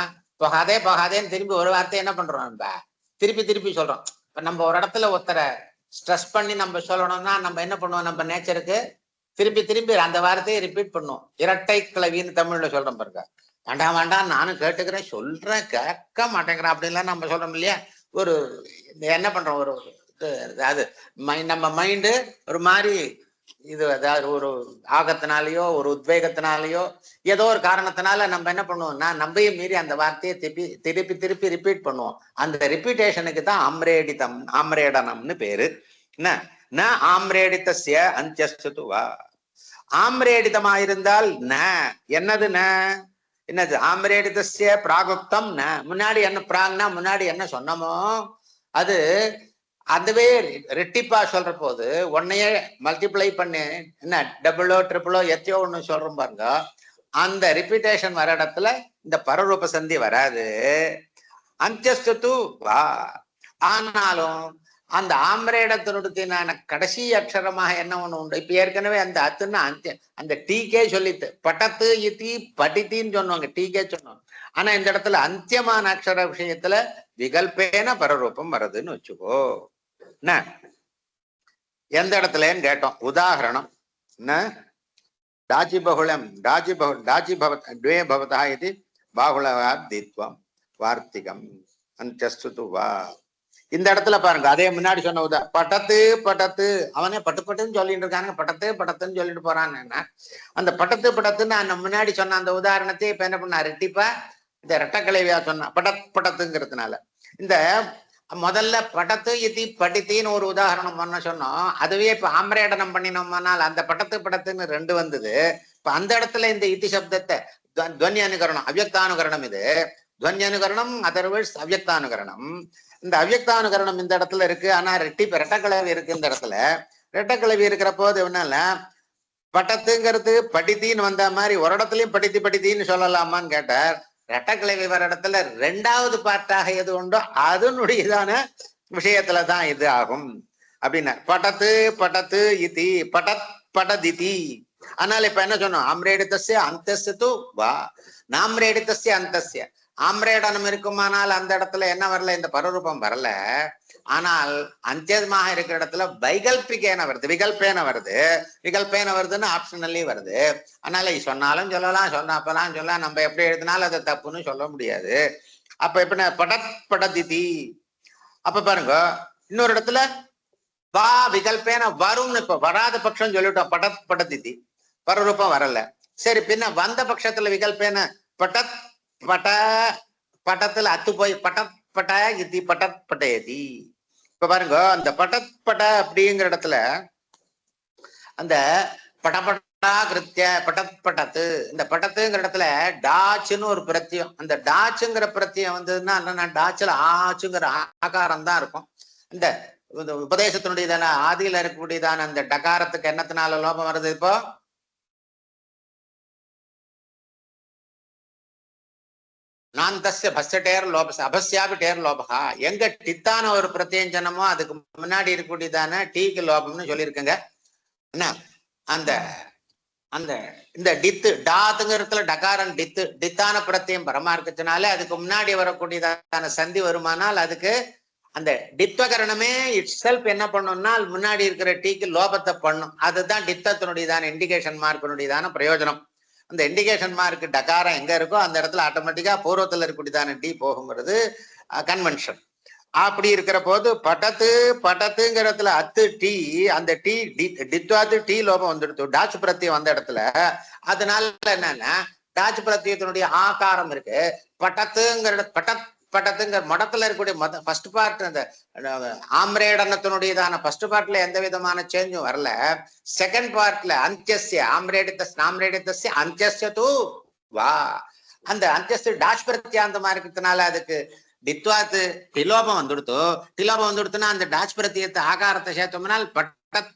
போகாதேன்னு திரும்பி ஒரு வார்த்தை என்ன பண்றோம், நம்ம திருப்பி சொல்றோம். இப்ப நம்ம ஒரு இடத்துல ஒருத்தரை ஸ்ட்ரெஸ் பண்ணி நம்ம சொல்லணும்னா நம்ம என்ன பண்ணுவோம், நம்ம நேச்சருக்கு திருப்பி அந்த வார்த்தையை ரிப்பீட் பண்ணுவோம். இரட்டை கிளவின்னு தமிழ்ல சொல்றோம் பாருங்க. வேண்டாம் நானும் கேட்டுக்கிறேன், சொல்றேன், கேட்க மாட்டேங்கிறேன் அப்படின்லாம் நம்ம சொல்றோம் இல்லையா. ஒரு என்ன பண்றோம், ஒரு அது நம்ம மைண்டு ஒரு மாதிரி இது, அதாவது ஒரு ஆகத்தினாலேயோ ஒரு உத்வேகத்தினாலேயோ ஏதோ ஒரு காரணத்தினால நம்ம என்ன பண்ணுவோம்னா, நம்பையும் மீறி அந்த வார்த்தையை திருப்பி ரிப்பீட் பண்ணுவோம். அந்த ரிப்பீட்டேஷனுக்கு தான் ஆம்ரேடனம்னு பேரு. என்ன ஆம்ரேடிதஸ்ய அந்தியஸ்துவா. ஆம்ரேடிதமாயிருந்தால் என்னது என்னது ஆம்ரேடிதஸ்ய பிராகுப்தம் முன்னாடி என்ன பிராக்னா முன்னாடி என்ன சொன்னமோ அது அதுவே ரெட்டிப்பா சொல்ற போது ஒன்னையே மல்டிப்ளை பண்ணி என்ன டபுளோ ட்ரிபிளோ எத்தையோ ஒண்ணு சொல்றோம் பாருங்க, அந்த ரிப்பீட்டேஷன் வர இடத்துல இந்த பரரூப சந்தி வராது. அந்தியஸ்து வா. ஆனாலும் அந்த ஆம்ரேடத்தினுடைய கடைசி அக்ஷரமாக என்ன ஒண்ணு உண்டு. இப்ப ஏற்கனவே அந்த அத்துன்னா அந்த டீக்கே சொல்லிட்டு பட்டத்து இத்தி படித்தின்னு சொன்னவங்க, டீக்கே சொன்னோம். ஆனா இந்த இடத்துல அந்தியமான அக்ஷர விஷயத்துல விகல்பேன பரரூபம் வருதுன்னு வச்சுக்கோ. என்ன எந்த இடத்துலன்னு கேட்டோம். உதாரணம் என்ன, டாச்சி பகுளம் டாச்சி த்வே பவதா இது பாகுளவார்த்தித்வம் வார்த்திகம் அந்தியஸ்து வா. இந்த இடத்துல பாருங்க, அதே முன்னாடி சொன்ன பட்டத்து அவனே பட்டுன்னு சொல்லிட்டு இருக்காங்க, பட்டத்துன்னு சொல்லிட்டு போறான்னு. அந்த பட்டத்துன்னு அந்த முன்னாடி சொன்ன அந்த உதாரணத்தை இப்ப என்ன பண்ணா, ரெட்டிப்பா இந்த ரெட்டக்கிளைவியா சொன்னா பட்டத்துங்கிறதுனால. இந்த முதல்ல பட்டத்து இத்தி படித்தின்னு ஒரு உதாரணம் பண்ண சொன்னோம், அதுவே இப்ப ஆம்ரேடனம் பண்ணினோம்னால் அந்த பட்டத்துன்னு 2 வந்தது. இப்ப அந்த இடத்துல இந்த இத்தி சப்தத்தை துவனி அனுகரணம் அவ்யக்தானுகரணம், இது துவனி அனுகரணம், அதர்வைஸ் அவ்யக்தானுகரணம். இந்த அவ்யக்தானுகரணம் இந்த இடத்துல இருக்கு, ஆனா ரெட்டக்கிளவி இருக்கு. இந்த இடத்துல ரெட்டக்கிளவி இருக்கிற போது என்னன்னா, பட்டத்துங்கிறது படித்தின்னு வந்த மாதிரி ஒரு இடத்துலயும் படித்தின்னு சொல்லலாமான்னு கேட்டார். ரெட்டக்கிளவி வர இடத்துல 2வது பார்ட்டாக எது உண்டோ அதனுடையதான விஷயத்துலதான் இது ஆகும் அப்படின்னா, பட்டத்து இதி படதிதி. அதனால இப்ப என்ன சொன்னோம், ஆம்ரேடிதஸ்ய அந்தஸ்து வா, நாம்ரேடிதஸ்ய அந்தஸ்ய. ஆம்ரேடனம் இருக்குமானால் அந்த இடத்துல என்ன வரல, இந்த பரரூபம் வரல. ஆனால் அந்தியமாக இருக்கிற இடத்துல வைகல்பிகேன வருது, விகல்பேன வருதுன்னு ஆப்ஷனல்லி வருது. அதனால சொன்னாலும் சொல்லலாம், சொன்னப்பெல்லாம் சொல்லலாம், நம்ம எப்படி எழுதினாலும் அதை தப்புன்னு சொல்ல முடியாது. அப்ப எப்படின்னா படதிதி. அப்ப பாருங்க, இன்னொரு இடத்துல வா விகல்பேன வரும்னு, இப்ப வராத பட்சம் சொல்லிட்டோம், படதிதி பரரூபம் வரல. சரி, பின்ன வந்த பட்சத்துல விகல்பேன பட்டத்துல அத்து போய் பட்ட இத்தி பட்டயதி. இப்ப பாருங்க, அந்த பட்ட அப்படிங்கிற இடத்துல அந்த பட்டா கிருத்திய பட்டத்து, இந்த பட்டத்துங்கிற இடத்துல டாச்சுன்னு ஒரு பிரத்தியம். அந்த டாச்சுங்கிற பிரத்தியம் வந்ததுன்னா என்னன்னா, டாச்சுல ஆச்சுங்கிற ஆகாரம் தான் இருக்கும். இந்த உபதேசத்தினுடையதான ஆதியில இருக்கக்கூடியதான அந்த டகாரத்துக்கு என்னத்தினால லோபம் வருது, இப்போ நாந்தஸ்ய பஸ்டேர் லோபஸ் அபஸ்யாபி டேர் லோபகா. எங்க டித்தான ஒரு பிரத்யஞ்சனமோ அதுக்கு முன்னாடி இருக்கக்கூடியதான டீக்கு லோபம்னு சொல்லியிருக்குங்க. என்ன அந்த அந்த இந்த டித்து டாத்துங்கிறதுல டகாரன் டித்தான பிரத்தியம் பரமா இருக்கிறதுனால அதுக்கு முன்னாடி வரக்கூடியதான சந்தி வருமானால் அதுக்கு அந்த டித்வகரணமே இட் செல்ஃப் என்ன பண்ணும்னா முன்னாடி இருக்கிற டீக்கு லோபத்தை பண்ணும். அதுதான் டித்தத்தினுடையதான இண்டிகேஷன் மார்க்கினுடையதான பிரயோஜனம். அந்த இண்டிகேஷன் மார்க் டகாரம் எங்க இருக்கோ அந்த இடத்துல ஆட்டோமேட்டிக்கா பூர்வத்துல இருக்கக்கூடியதான டி போகுங்கிறது கன்வென்ஷன். அப்படி இருக்கிற போது பட்டத்து பட்டத்துங்கிறதுல அத்து டி, அந்த டி டித்வாத்து டி லோபம் வந்துடுத்து, டாச்சு பிரத்தியம் வந்த இடத்துல. அதனால என்னன்னா டாச்சு பிரத்தியத்தினுடைய ஆகாரம் இருக்கு. பட்டத்துங்கிற பட்டத்துங்கிற மடத்துல இருக்கக்கூடிய ஃபர்ஸ்ட் பார்ட், அந்த ஆம்ரேடனத்தினுடையதான ஃபர்ஸ்ட் பார்ட்ல எந்த விதமான சேஞ்சும் வரல. செகண்ட் பார்ட்ல அந்தியஸ்ய ஆம்ரேடித்தஸ்ய அந்தியஸ்ய தூ வா, அந்த அந்தியஸ்து டாஷ் பிரத்தியாந்தமா இருக்கிறதுனால அதுக்கு டித்வாத்து டிலோபம் வந்துடுத்தோ. டிலோபம் வந்துடுத்துன்னா அந்த டாச் பிரத்தியத்தை ஆகாரத்தை சேர்த்தோம்னால் பட்ட,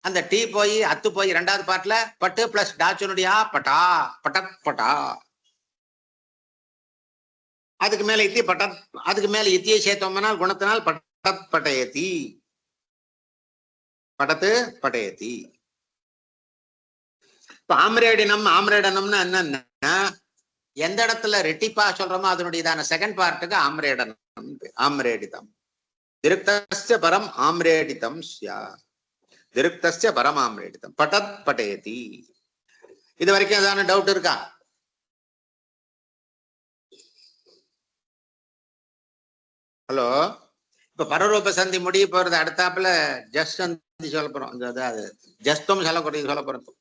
அந்த டி போய் அத்து போய் ரெண்டாவது பாட்டுல பட்டு பிளஸ் டாச்சுனுடைய பட்டா பட்டத் பட்டா, அதுக்கு மேல இத்தி பட்டத், அதுக்கு மேல இத்தியை சேர்த்தோம்னால் குணத்தினால் பட்டத் பட்டயத்தி, பட்டத்து பட்டயத்தி. இப்ப ஆம்ரேடனம்னு என்னன்னா எந்த இடத்துல ரெட்டிப்பா சொல்றோமோ அதனுடையதான செகண்ட் பார்ட்டுக்கு ஆம்ரேடனம், ஆம்ரேடிதம். திருக்தஸ்ய பரம் ஆம்ரேடிதம் ஸ்யா, திருக்தஸ்ய பரம் ஆம்ரேடிதம் பட்டத் பட்டயதி. இது வரைக்கும் ஏதான டவுட் இருக்கா? ஹலோ, இப்ப பரரூப சந்தி முடிய போறது, அடுத்தாப்புல ஜஸ்ட் சந்தி சொல்ல போறோம், அதாவது ஜஸ்தும் சொல்ல போறோம்.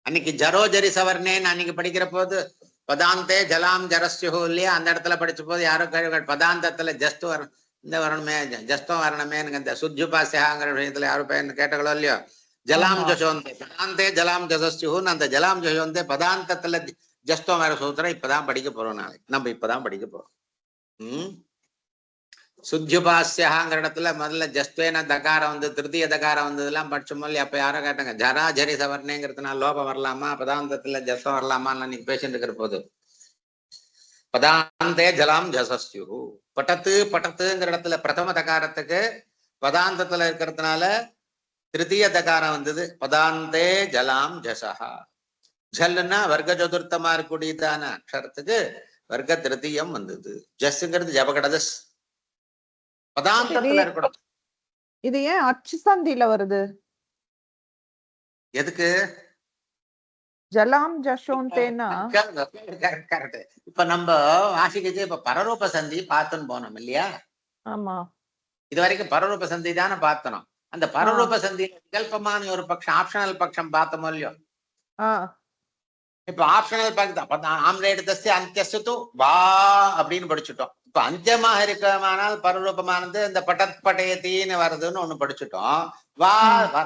அன்னைக்கு ஜரோ ஜரி சவர்ணேன்னு அன்னைக்கு படிக்கிற போது பதாந்தே ஜலாம் ஜரஸ்யோ இல்லையா, அந்த இடத்துல படிச்ச போது யாரோ பதாந்தத்துல ஜஸ்து வர இந்த வரணுமே ஜஸ்தம் வரணுமே, இந்த சுஜுபாசியாங்கிற விஷயத்துல யாரும் பையன் கேட்டகளோ இல்லையோ. ஜலாம் ஜசோந்தே பதாந்தே ஜலாம் ஜசஸ்யுன்னு அந்த ஜலாம் ஜசோந்தே பதாந்தத்துல ஜஸ்தம் வர சூத்திரம் இப்பதான் படிக்க போறோம். நாளைக்கு நம்ம இப்பதான் படிக்க போறோம். சுஜுபாசியாங்கிற இடத்துல முதல்ல ஜஸ்துவேன தகாரம் வந்து திருத்திய தகாரம் வந்ததெல்லாம் படிச்சோமோ இல்லையா. அப்ப யாரோ கேட்டாங்க ஜரா ஜரி சவர்ணேங்கிறதுனால லோபம் வரலாமா, பதாந்தத்துல ஜஸ்தம் வரலாமான்னு அன்னைக்கு பேசிட்டு இருக்கிற போது பதாந்தே ஜலாம் ஜசஸ்யு, பட்டத்து பட்டத்துங்கிற இடத்துல பிரதம தகாரத்துக்கு பதாந்தத்துல இருக்கிறதுனால திருத்திய தகாரம் வந்தது. பதாந்தே ஜலாம் ஜசஹா, ஜல்னா வர்க்க சதுர்த்தமா இருக்கக்கூடியதான அக்ஷரத்துக்கு வர்க்க திருத்தியம் வந்தது. ஜஸ்ங்கிறது ஜபகடதஸ், பதாந்தத்துல இருக்கணும். இது ஏன் அச்சு சந்தியில வருது? எதுக்கு ஜலாம் ஜஷோந்தேனா? கரெக்ட். இப்ப நம்ம வாசிக்கிச்சு இப்ப பரரூப சந்தி பார்த்துன்னு போனோம் இல்லையா. ஆமா, இது வரைக்கும் பரரூப சந்தி தானே பார்த்தனோம். அந்த பரரூப சந்தி விகல்பமான ஒரு பட்சம், ஆப்ஷனல் பட்சம் பார்த்தோமோ இல்லையோ. இப்ப ஆப்ஷனல் பட்சம் ஆம்ரேடிதஸ்ய அந்தியஸ்து வா அப்படின்னு படிச்சுட்டோம். இப்ப அந்தியமாக இருக்கமானால் பரரூபமானது இந்த பட்டத் பட்டயத்தின்னு வருதுன்னு ஒண்ணு படிச்சுட்டோம். வா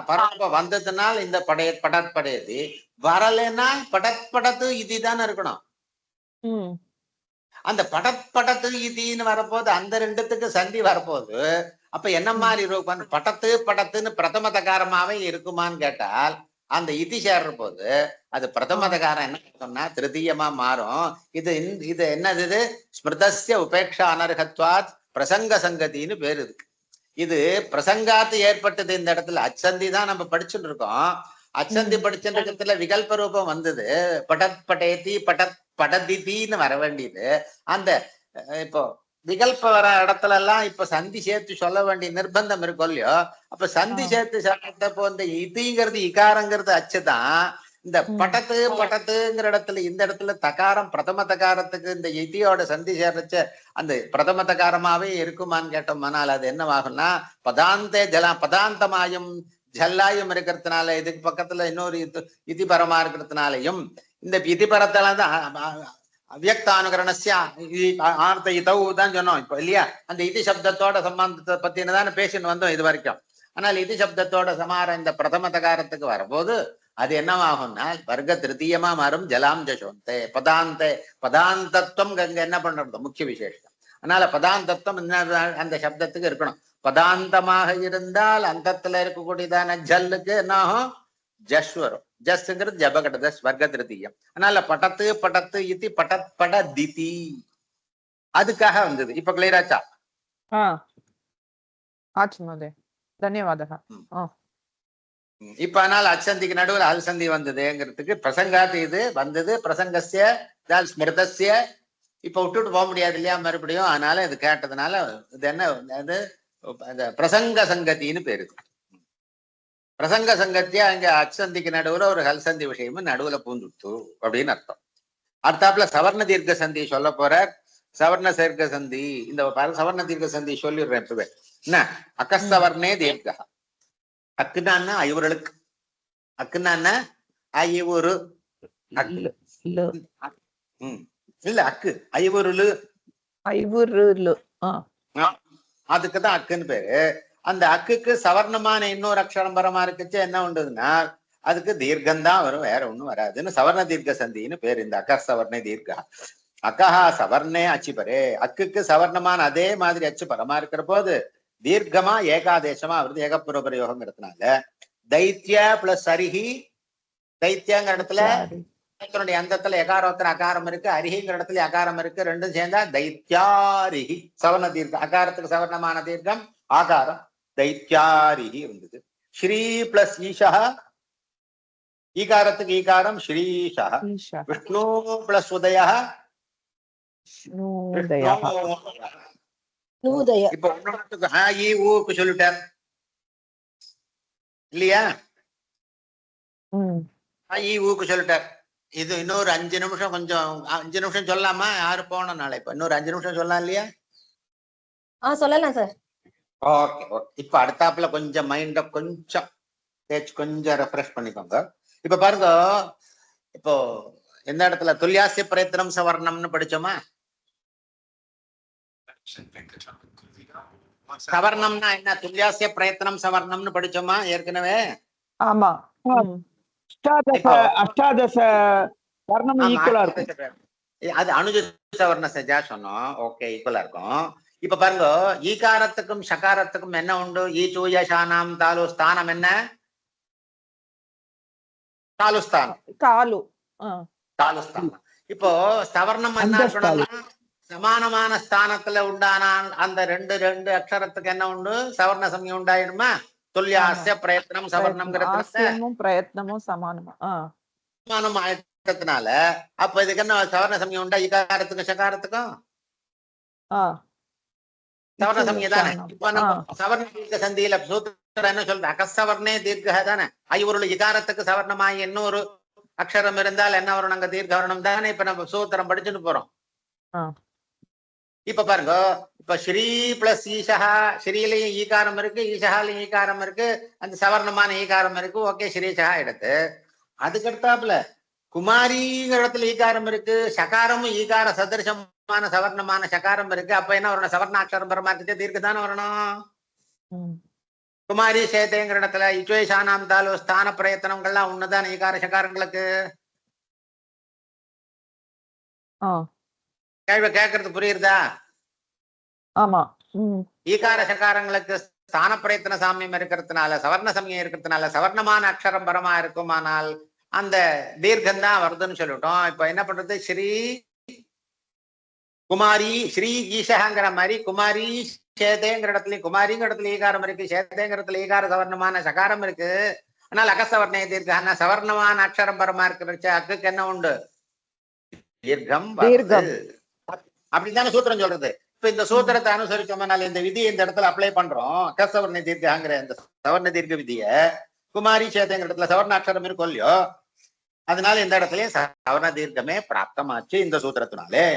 பரரூபம் வந்ததுனால் இந்த பட்டத் பட்டயத்தி, வரலைன்னா படத் படத்து இதுதானே இருக்கணும். அந்த படத் படத்து இதுன்னு வரப்போது அந்த ரெண்டுத்துக்கு சந்தி வரப்போது. அப்ப என்ன மாதிரி இருக்கும்? பட்டத்து படத்துன்னு பிரதம தகாரமாவே இருக்குமான்னு கேட்டால் அந்த இதி சேர்ற போது அது பிரதம தகாரம் என்ன சொன்னா திருத்தீயமா மாறும். இது என்னது? இது ஸ்மிருதஸ்ய உபேக்ஷா அனர்ஹத்வாத் பிரசங்க சங்கத்தின்னு பேரு இருக்கு. இது பிரசங்காத்து ஏற்பட்டது. இந்த இடத்துல அச்சந்தி தான் நம்ம படிச்சுட்டு இருக்கோம். அச்சந்தி படிச்சுட்டு விகல்ப ரூபம் வந்தது. படத் படேதி படத் படதின்னு வர வேண்டியது. அந்த இப்போ விகல்ப வர இடத்துல எல்லாம் இப்ப சந்தி சேர்த்து சொல்ல வேண்டிய நிர்பந்தம் இருக்கும் இல்லையோ. அப்ப சந்தி சேர்த்து சொல்றப்போ இந்த இதிங்கிறது இகாரங்கிறது அச்சுதான். இந்த படத்து படத்துங்கிற இடத்துல இந்த இடத்துல தகாரம் பிரதம தகாரத்துக்கு இந்த இதியோட சந்தி சேர்றச்ச அந்த பிரதம தகாரமாவே இருக்குமான்னு கேட்டோம்னால் அது என்னவாகும்னா பதாந்தே பதாந்தமாயும் ஜல்லாயும் இருக்கிறதுனால இதுக்கு பக்கத்துல இன்னொரு இதிபரமா இருக்கிறதுனாலையும் இந்த இதிபரத்தாலதான் அவ்யக்தானுகரணஸ்ய ஆர்த்த இதவு தான் சொன்னோம் இப்ப இல்லையா. அந்த இதி சப்தத்தோட சம்பந்தத்தை பத்தின தானே பேசின்னு வந்தோம் இது வரைக்கும். ஆனால் இதி சப்தத்தோட சமார இந்த பிரதம தகாரத்துக்கு வரும்போது அது என்னவாகும்னா வர்க்க திருத்தீயமா மாறும். ஜலாம் ஜசோந்தே பதாந்தே பதாந்தத்துவம் அங்க என்ன பண்றது முக்கிய விசேஷம். அதனால பதாந்தத்துவம் அந்த சப்தத்துக்கு இருக்கணும். பதாந்தமாக இருந்தால் அந்தத்துல இருக்கக்கூடியதான ஜல்லுக்கு என்னாகும்? ஜஸ் வரும். ஜஸ்ங்கிறது ஜபகடதஸ் வர்க்க திருத்தீயம். அதனால பட்டத்து பட்டத்து இத்தி பட்டத் பட திதி அதுக்காக வந்தது. இப்ப கிளியர் ஆச்சா? தன்யவாதம். இப்ப அதனால அச்சந்திக்கு நடுவில் அல்சந்தி வந்ததுங்கிறதுக்கு பிரசங்காத்து இது வந்தது. பிரசங்கஸ்ய ஸ்மிருதஸ்ய இப்ப விட்டுட்டு போக முடியாது இல்லையா மறுபடியும். அதனால இது கேட்டதுனால இது என்ன அது பிரசங்க சங்கத்தின்னு பேரு. பிரசங்க சங்கத்தியா அங்க அச்சந்திக்கு நடுவுல ஒரு ஹல்சந்தி விஷயமும் நடுவுல பூந்துட்டு அப்படின்னு அர்த்தம். அடுத்தாப்புல சவர்ண தீர்க்க சந்தி சொல்ல போற. சவர்ண தீர்க்க சந்தி இந்த சவர்ண தீர்க்க சந்தி சொல்லிடுறேன் இப்பவே. என்ன அகஸ்தவர்ணே தீர்க்கா. அக்குன்னா ஐவர்களுக்கு. அக்குன்னா ஐவரு. இல்ல அக்கு ஐவருளு. ஐவுருளு. அதுக்குதான் அக்குன்னு பேரு. அந்த அக்குக்கு சவர்ணமான இன்னொரு அக்ஷரம் பரமா இருக்குச்சு என்ன உண்டுதுன்னா அதுக்கு தீர்க்கம்தான் வரும், வேற ஒண்ணும் வராதுன்னு சவர்ண தீர்க்க சந்தின்னு பேரு. இந்த அக்கா சவர்ணே தீர்க்கா. அக்கஹா சவர்ணே அச்சு பரே. அக்குக்கு சவர்ணமான அதே மாதிரி அச்சு பரமா இருக்கிற போது தீர்க்கமா ஏகாதேசமா வருது. ஏகப்புற பிரயோகங்கிறதுனால தைத்திய பிளஸ் அரிஹி. தைத்தியங்கிற இடத்துல தன்னுடைய அந்தத்துல எகாரோத்தர அகாரம் இருக்கு, அரிஹிங்கிற இடத்துல அகாரம் இருக்கு. ரெண்டும் சேர்ந்தா தைத்தியாரிஹி. சவர்ண தீர்க்கம். அகாரத்துக்கு சவர்ணமான தீர்க்கம் ஆகாரம் தைத்தியாரிஹி இருந்தது. ஸ்ரீ பிளஸ் ஈஷா. ஈகாரத்துக்கு ஈகாரம் ஸ்ரீஷா. விஷ்ணு பிளஸ் உதயா இப்ப ஊக்கு சொல்லிட்டார் இல்லையா? ஊக்கு சொல்லிட்டார். இது இன்னொரு 5 நிமிஷம், கொஞ்சம் 5 நிமிஷம் சொல்லலாமா? யாரு போனோம் நாளை? இப்ப இன்னொரு 5 நிமிஷம் சொல்லலாம் இல்லையா? சொல்லலாம் சார். Okay okay. இப்ப அடுத்தாப்புல கொஞ்சம் மைண்ட கொஞ்சம் கொஞ்சம் ரெஃப்ரெஷ் பண்ணிக்கோங்க. இப்ப பாருங்க, இப்போ எந்த இடத்துல துல்லியாசிய பிரயத்தனம் சவர்ணம்னு படிச்சோமா? சவர்ணம்னா என்ன? துல்லியாசிய பிரயத்தனம் சவர்ணம்னு படிச்சோமா ஏற்கனவே? ஆமா. அஷ்டாதச வர்ணம் ஈக்குவலா இருக்கும். அது அனுஜ சவர்ண சஜா சொன்னோம். ஓகே, ஈக்குவலா இருக்கும். இப்ப பாருங்க, ஈகாரத்துக்கும் ஷகாரத்துக்கும் என்ன உண்டு? ஈச்சூய ஷானாம் தாலு. ஸ்தானம் என்ன? தாலுஸ்தானம். தாலுஸ்தானம். இப்போ சவர்ணம் என்ன இருக்கணும்னா சமானமான ஸ்தானத்துல உண்டான அந்த ரெண்டு அக்ஷரத்துக்கு என்ன உண்டு? சவர்ண சமயம் உண்டாயிடுமா? துல்லியாசிய பிரயத்னம் சவர்ணம் பிரயத்னமும் சமானம் ஆயிட்டதுனால அப்ப இதுக்கு என்ன சவர்ண சமயம் உண்டா? ஈகாரத்துக்கும் ஷகாரத்துக்கும் சவர்ண சமயம் தானே. இப்ப நம்ம சவர்ண தீர்க்க சந்தியில சூத்திரம் என்ன சொல்றது? அகஸ்தவர்ணே தீர்க்க தானே. ஐவருள் இகாரத்துக்கு சவர்ணமாய் இன்னொரு அக்ஷரம் இருந்தால் என்ன வரும்? அங்க தீர்க்கவர்ணம் தானே. இப்ப நம்ம சூத்திரம் படிச்சுட்டு போறோம். இப்ப பாருங்க, இப்ப ஸ்ரீ பிளஸ் ஈஷா. ஸ்ரீலையும் ஈகாரம் இருக்கு, ஈஷாலையும் ஈகாரம் இருக்கு, அந்த சவர்ணமான ஈகாரம் இருக்கு. ஓகே, ஸ்ரீஷா எடுத்து அதுக்கடுத்தாப்புல குமாரிங்கிற இடத்துல ஈகாரம் இருக்கு, சகாரமும் ஈகார சதிருஷமான சவர்ணமான சகாரம் இருக்கு. அப்ப என்ன வரணும்? சவர்ணாட்சரம் பரமார்த்தத்தை தீர்க்க தானே வரணும். குமாரி சேத்தைங்கிற இடத்துல இச்சுவேஷானாம் தாலு ஸ்தான பிரயத்தனங்கள்லாம் ஒண்ணுதான் ஈகார சகாரங்களுக்கு. கேள்வி கேட்கறது புரியுறதா? ஆமா. ஈகார சகாரங்களுக்கு ஸ்தான பிரயத்தன சாமியம் இருக்கிறதுனால, சவர்ண சமயம் இருக்கிறதுனால சவர்ணமான அக்ஷரம் பரமா இருக்குமானால் அந்த தீர்க்கம் தான் வருதுன்னு சொல்லிட்டோம். இப்ப என்ன பண்றது? ஸ்ரீ குமாரி ஸ்ரீ ஈஷாங்கிற மாதிரி குமாரி சேதேங்கிற இடத்துலயும் குமாரிங்கிற இடத்துல ஈகாரம் இருக்கு, சேதேங்கிற இடத்துல ஈகார சவர்ணமான சகாரம் இருக்கு. ஆனால் அகசவர்ண தீர்க்க சவர்ணமான அக்ஷரம் பரமா இருக்கிற அக்குக்கு என்ன உண்டு? தீர்க்கம். அப்படித்தானே சூத்திரம் சொல்றது. இப்ப இந்த சூத்திரத்தை அனுசரிச்சோம்னால இந்த விதியை இந்த இடத்துல அப்ளை பண்றோம். கசவர்ண தீர்க்காங்கிற இந்த சவர்ண தீர்க்க விதிய குமாரி சேதங்கிற இடத்துல சவர்ணாட்சரம் இருக்கும் இல்லையோ, அதனால இந்த இடத்துலயும் சவர்ண தீர்க்கமே பிராப்தமாச்சு இந்த சூத்திரத்தினாலே.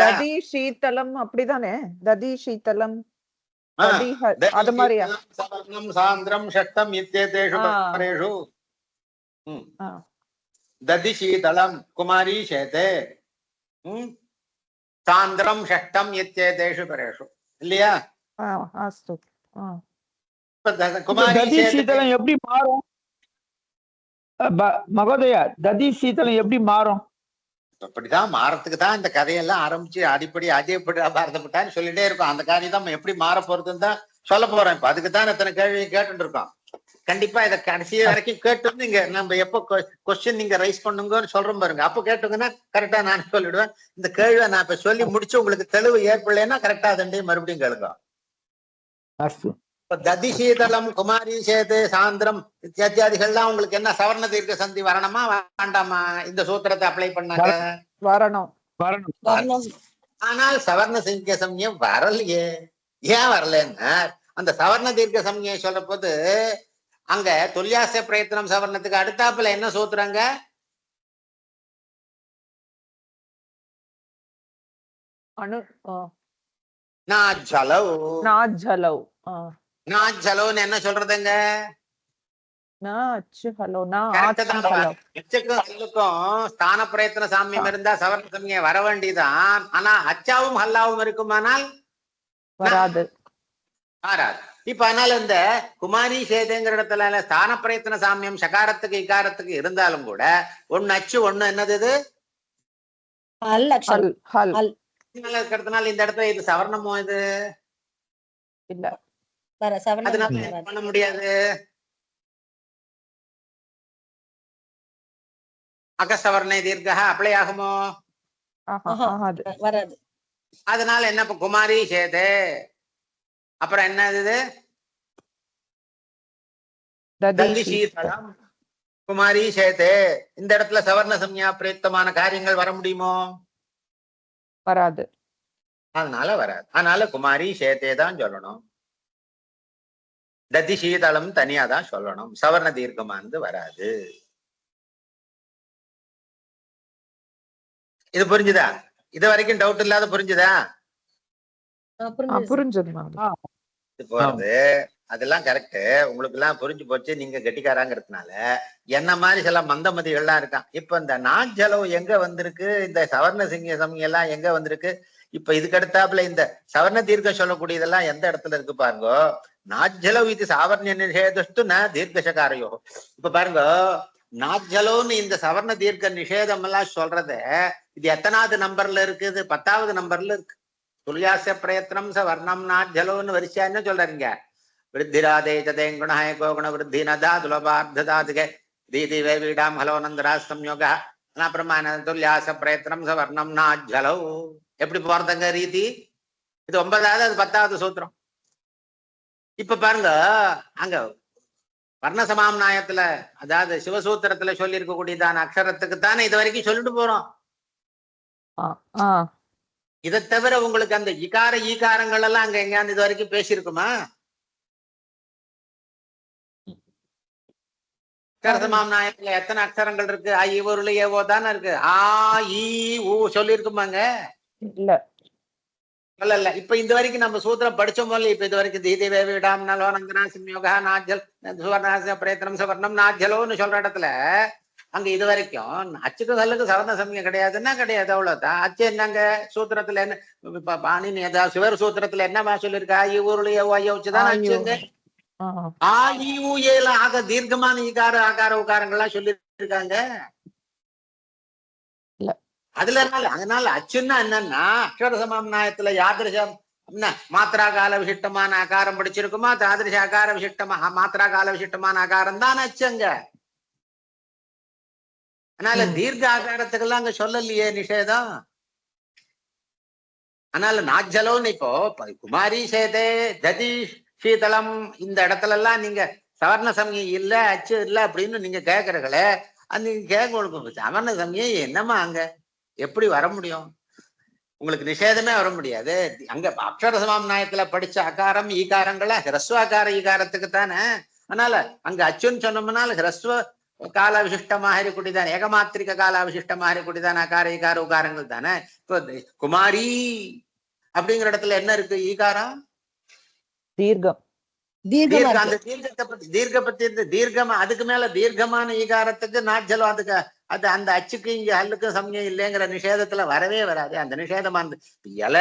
ததி சீத்தலம் அப்படிதானே? ததி சீத்தலம் அது மாதிரியா? சவர்ணம் சாந்திரம் ஷஷ்டம் இத்யேதேஷு பரேஷு. दधि शीतलम कुमारी शेते सान्द्रम षष्टम इत्येतेषु परेषु இல்லையா? ததி சீதளம் எப்படி மாறும் மகோதயா? ததி சீதளம் எப்படி மாறும்? அப்படிதான் மாறத்துக்கு தான் இந்த கதையெல்லாம் ஆரம்பிச்சு அடிப்படை அதேப்படி பாரதப்பட்டான்னு சொல்லிட்டே இருக்கும். அந்த காரியம் தான் எப்படி மாற போறதுன்னு தான் சொல்ல போறோம். இப்ப அதுக்கு தான் இத்தனை கேள்வி கேட்டு இருக்கோம். கண்டிப்பா இதை கடைசி வரைக்கும் கேட்டு நீங்க நம்ம எப்போ கொஸ்டின் நீங்க ரைஸ் பண்ணுங்கன்னு சொல்றோம் பாருங்க, அப்போ கேட்டுங்கன்னா கரெக்டா நான் சொல்லிடுவேன். இந்த கேள்வியை நான் இப்ப சொல்லி முடிச்சு உங்களுக்கு தெளிவு ஏற்படலைன்னா கரெக்டா அதண்டையும் மறுபடியும் கேளுங்க. ததி சீதளம் குமாரி சேது சாந்திரம் இத்தியாதிகள்லாம் உங்களுக்கு என்ன சவர்ண தீர்க்க சந்தி வரணுமா வேண்டாமா? இந்த சூத்திரத்தை அப்ளை பண்ணாங்க வரணும். ஆனால் சவர்ண தீர்க்க சமயம் வரலையே. ஏன் வரலன்னா அந்த சவர்ண தீர்க்க சம்ஞையை சொல்ற போது அங்க துல்யாச பிரயத்தனம் சவர்ணத்துக்கு அடுத்தாப்புல என்ன சூத்துறாங்க? அணு நாஜ்ஜலவ். நாஜ்ஜலவ். நாஜ்ஜலவ்னு என்ன சொல்றதுங்க? அச்சுக்கும் ஹல்லுக்கும் ஸ்தான பிரயத்தன சாமியம் இருந்தா சவர்ண சம்ஞை வர வேண்டியதான். ஆனா அச்சாவும் ஹல்லாவும் இருக்குமானால் வராது. வராது. இப்ப அதனால இந்த குமாரி சேதங்கிற இடத்துல ஸ்தான பிரயத்தன சாமியம் சகாரத்துக்கு இகாரத்துக்கு இருந்தாலும் கூட ஒண்ணு அச்சு ஒண்ணு என்னது இது இருக்கிறதுனால இந்த இடத்துல இது சவர்ணமோ இது இல்ல அதனால பண்ண முடியாது. அகசவர்ணை தீர்க்க அப்ளை ஆகுமோ? வராது. அதனால என்ன குமாரி சேதே அப்புறம் என்ன இது ததிசீதளம் குமாரி சேதே இந்த இடத்துல சவர்ண சம்ஞா பிரயுக்தமான காரியங்கள் வர முடியுமோ? வராது. அதனால வராது. அதனால குமாரி சேதே தான் சொல்லணும். ததிசீதளம் தனியா தான் சொல்லணும். சவர்ண தீர்க்கமானது வராது. இது புரிஞ்சுதா? இது வரைக்கும் டவுட் இல்லாத புரிஞ்சுதா? புரிஞ்சது. இது போறது அதெல்லாம் கரெக்ட். உங்களுக்கு எல்லாம் புரிஞ்சு போச்சு. நீங்க கெட்டிக்காராங்கிறதுனால என்ன மாதிரி சில மந்தமதிகள்லாம் இருக்கான். இப்ப இந்த நாஜ்ஜலவு எங்க வந்திருக்கு? இந்த சவர்ண சிங்க சமயம் எல்லாம் எங்க வந்திருக்கு? இப்ப இதுக்கு அடுத்தாப்புல இந்த சவர்ண தீர்க்க சொல்லக்கூடியதெல்லாம் எந்த இடத்துல இருக்கு பாருங்க. நாஜ்ஜலவு இது சாவர்ணிய நிஷேதஸ்து ந தீர்க்கசகாரையோ. இப்ப பாருங்க, நாஜ்ஜலோன்னு இந்த சவர்ண தீர்க்க நிஷேதம் எல்லாம் சொல்றத இது எத்தனாவது நம்பர்ல இருக்கு? இது 10வது நம்பர்ல இருக்கு. துல்யாச பிரயத்னம் சவர்ணம் நாஜ்ஜலோன்னு வரிசையா என்ன சொல்றீங்க? விருத்திராதே ஜதேங்குணாய கோகுண விருத்தி நதா துலபார்த்தாதுகே தீதி வே வீடாம் ஹலோனந்தரா சம்யோகா. அப்புறமா துல்யாச பிரயத்னம் சவர்ணம் நாஜ்ஜலோ. எப்படி போறதுங்க ரீதி? இது 9வது, அது 10வது சூத்திரம். இப்ப பாருங்க, அங்க வர்ணசமாம் நாயத்துல அதாவது சிவசூத்திரத்துல சொல்லி இருக்கக்கூடியதான அக்ஷரத்துக்கு தானே இது வரைக்கும் சொல்லிட்டு போறோம். இதை தவிர உங்களுக்கு அந்த இகார ஈகாரங்கள் எல்லாம் அங்க எங்கேயாவது இது வரைக்கும் பேசியிருக்குமா? அக்ஷரசமாம் நாயத்துல எத்தனை அக்ஷரங்கள் இருக்கு? ஐ ஒரு ஏவோ தானே இருக்கு. ஆ ஈ ஊ சொல்லி இருக்குமாங்க? இல்ல இல்ல. இப்ப இந்த வரைக்கும் நம்ம சூத்திரம் படிச்சோம் போல. இப்ப இது வரைக்கும் தீதி வேவிடாம் நலோ நந்தனா சிம்யோகா நாஜ்ஜல் சுவர்ணாச பிரயத்தனம் சவர்ணம் நாஜ்ஜலோன்னு சொல்ற இடத்துல அங்க இது வரைக்கும் அச்சுக்கு கல்லுக்கு சவர்ண சமயம் கிடையாதுன்னா கிடையாது, அவ்வளவுதான். அச்சு என்னங்க சூத்திரத்துல என்ன இப்ப பாணினி ஏதாவது சிவர் சூத்திரத்துல என்னமா சொல்லியிருக்கா? ஊருடைய வச்சுதான் அச்சுங்க. ஆ ஈ ஊ ஏல ஆக தீர்க்கமான ஈகார ஆகார உகாரங்கள்லாம் சொல்லி இருக்காங்க. அதனால அச்சுன்னா என்னன்னா அக்ஷர சமம் நாயத்துல யாதிருஷம் என்ன மாத்திரா கால விசிஷ்டமான ஆகாரம் படிச்சிருக்குமா? தாதிருஷ ஆகார விசிஷ்டமா மாத்திரா கால விசிஷ்டமான ஆகாரம் தான் அச்சுங்க. அதனால தீர்க்க ஆகாரத்துக்கெல்லாம் அங்க சொல்லலையே நிஷேதம். அதனால நாஜ்ஜலோன்னு இப்போ குமாரி சேதே ததி சீதளம் இந்த இடத்துல எல்லாம் நீங்க சவர்ண சமயம் இல்ல அச்சு இல்ல அப்படின்னு நீங்க கேக்குறீங்களே, அது நீங்க கேட்க சவர்ண சமயம் என்னமா அங்க எப்படி வர முடியும்? உங்களுக்கு நிஷேதமே வர முடியாது. அங்க அக்ஷர சமாம் நாயத்துல படிச்ச அகாரம் ஈகாரங்கள ஹிரஸ்வாகார ஈகாரத்துக்கு தானே. அதனால அங்க அச்சுன்னு சொன்னோம்னால ஹிரஸ்வ கால விசிஷ்டமாக இருக்கக்கூடியதான் ஏகமாத்திரிக கால விசிஷ்டமாக இருக்கக்கூடியதான் அகார ஈகார உகாரங்கள் தானே. இப்போ குமாரி அப்படிங்கிற இடத்துல என்ன இருக்கு? ஈகாரம் தீர்க்கம். அந்த தீர்க்கத்தை பத்தி தீர்க்கமா அதுக்கு மேல தீர்க்கமான ஈகாரத்துக்கு நாஜ்ஜலம் அதுக்கு அது அந்த அச்சுக்கு இங்க ஹல்லுக்கு சமயம் இல்லைங்கிற நிஷேதத்துல வரவே வராது. அந்த நிஷேதமானது இல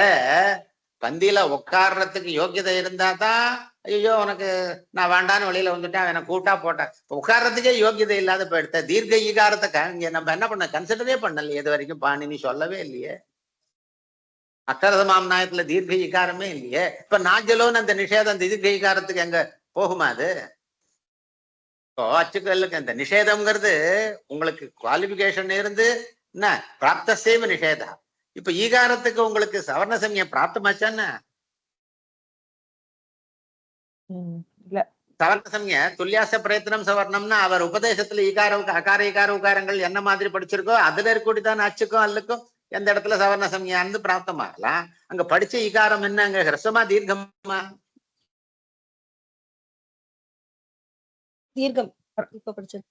பந்தியில உட்கார்றதுக்கு யோக்கியதை இருந்தா தான் ஐயோ உனக்கு நான் வேண்டான்னு வெளியில வந்துட்டேன் எனக்கு கூட்டா போட்டேன். உட்கார்றதுக்கே யோக்கியதை இல்லாத போயிடுத்த தீர்க்க ஈகாரத்தை இங்க நம்ம என்ன பண்ண கன்சிடரே பண்ணல. இது வரைக்கும் பாணினி சொல்லவே இல்லையே. அக்ஷரசமாம் நாயத்துல தீர்க்க ஈகாரமே இல்லையே. இப்ப நாஜ்ஜலோன்னு அந்த நிஷேதம் தீர்க்க ஈகாரத்துக்கு எங்க போகுமா? அது இப்போ அச்சுக்கல்லுக்கு அந்த நிஷேதம்ங்கிறது உங்களுக்கு குவாலிபிகேஷன் இருந்து என்ன பிராப்த சேவ நிஷேதா. இப்ப ஈகாரத்துக்கு உங்களுக்கு சவர்ண சமயம் பிராப்தமாச்சான்னு சவர்ண சமயம் துல்யாச பிரயத்தனம் சவர்ணம்னா அவர் உபதேசத்துல ஈகார அகார ஈகார உகாரங்கள் என்ன மாதிரி படிச்சிருக்கோ அதுல இருக்கக்கூடியதான அச்சுக்கும் அல்லுக்கும் எந்த இடத்துல சவர்ண சம்ஞான்னு பிராப்தமாகலாம். அங்க படிச்ச இகாரம் என்ன, அங்க ஹ்ரஸ்வமா தீர்க்கமா? தீர்க்கம் இப்ப படிச்சது.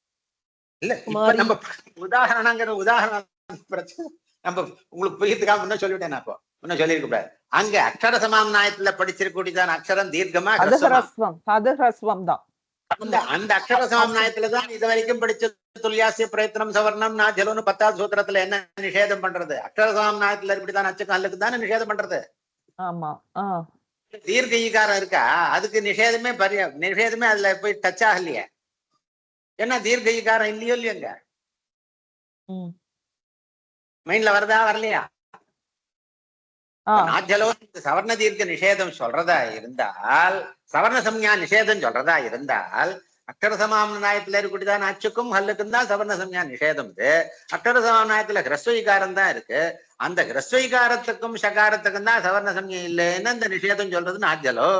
இல்ல இப்ப குமாரி. நம்ம உதாரணம் பிரச்சனை நம்ம உங்களுக்கு புரியத்துக்காக முன்ன சொல்லிவிட்டேன். நான் இப்போ முன்ன சொல்லியிருக்க கூடாது. அங்க அக்ஷர சமாம்நாயத்துல படிச்சிருக்கூடியதான அக்ஷரம் தீர்க்கமா அது ஹ்ரஸ்வமா? ஹ்ரஸ்வம், அது ஹ்ரஸ்வம் தான். அந்த அக்ஷர சமாம்நாயத்துலதான் இது வரைக்கும் படிச்ச துல்லியாசிய பிரயத்னம் சவர்ணம் நாஜலோன்னு 10வது சூத்திரத்துல என்ன நிஷேதம் பண்றது? அக்ஷர சமாம்நாயத்துல இப்படிதான் அச்சுக்கு அல்லுக்கு தானே நிஷேதம் பண்றது. ஆமா. தீர்க்க ஈகாரம் இருக்கா, அதுக்கு நிஷேதமே அதுல போய் டச் ஆகலையே. ஏன்னா தீர்க்க ஈகாரம் இல்லையோ இல்லையோங்க, மைண்ட்ல வருதா வரலையா? நாஜலோ சவர்ண தீர்க்க நிஷேதம் சொல்றதா இருந்தால், சவர்ண சம்ஞா நிஷேதம் சொல்றதா இருந்தால், அக்ஷர சமாம்நாயத்துல இருக்கக்கூடியதான் அச்சுக்கும் ஹல்லுக்கும் தான் சவர்ண சம்ஞா நிஷேதம். இது அக்ஷர சமாம்நாயத்துல ஹ்ரஸ்வீகாரம் தான் இருக்கு. அந்த ஹ்ரஸ்வீகாரத்துக்கும் ஷகாரத்துக்கும் தான் சவர்ண சம்ஞை இல்லைன்னு அந்த நிஷேதம் சொல்றது நாஜலோ.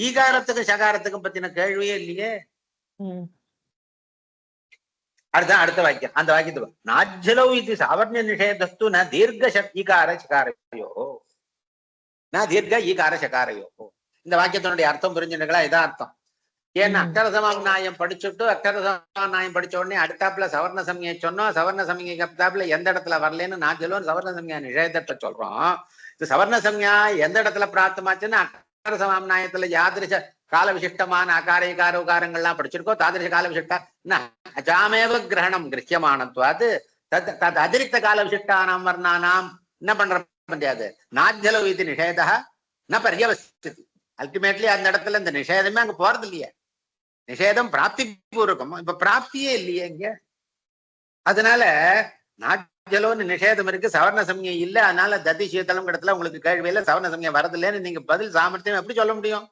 ஈகாரத்துக்கும் ஷகாரத்துக்கும் பத்தின கேள்வியே இல்லையே. அடுத்த வாக்கியம், அந்த வாக்கியத்து நாஜ்ஜலோ இது சாவர்ணிய நிஷேதஸ்து ந தீர்க்க ஈகார சகாரையோ ந தீர்க்க ஈகார சகாரையோ. இந்த வாக்கியத்தினுடைய அர்த்தம் புரிஞ்சுங்களா? இதான் அர்த்தம். ஏன்னா அக்ஷர சமாம்நாயம் படிச்சுட்டு அக்ஷர சமாம்நாயம் படிச்ச உடனே அடுத்தாப்புல சவர்ண சம்ஞை சொன்னோம். சவர்ண சம்ஞைக்கு அடுத்தாப்புல எந்த இடத்துல வரலன்னு நாஜ்ஜலோ சவர்ண சம்ஞா நிஷேதத்தை சொல்றோம். இது சவர்ண சம்ஞா எந்த இடத்துல பிராப்தமாச்சுன்னா அக்ஷர சமாம்நாயத்துல யாதிருஷ கால விசிஷ்டமான அகார இகார உகாரங்கள்லாம் படிச்சிருக்கோம். தாதிருஷ கால விசிஷ்டா அஜாமேவ கிரகணம் கிரஹ்யமானத்வாது தத் அதிரிக்த கால விசிஷ்டானாம் வர்ணானாம் என்ன பண்ற முடியாது. நாஜ்ஜலோ இது நிஷேதா ந பர்யவஸ்யதி. அல்டிமேட்லி அந்த இடத்துல இந்த நிஷேதமே அங்க போறது இல்லையே. நிஷேதம் பிராப்தி பூர்வகம், இப்ப பிராப்தியே இல்லையே இங்க. அதனால நாஜ்ஜலோன்னு நிஷேதம் இருக்கு, சவர்ண சம்ஞை இல்ல. அதனால ததி சீதளம் இடத்துல உங்களுக்கு கேள்வியில சவர்ண சம்ஞை வரதில்லைன்னு நீங்க பதில் சாமர்த்தியம் எப்படி சொல்ல முடியும்?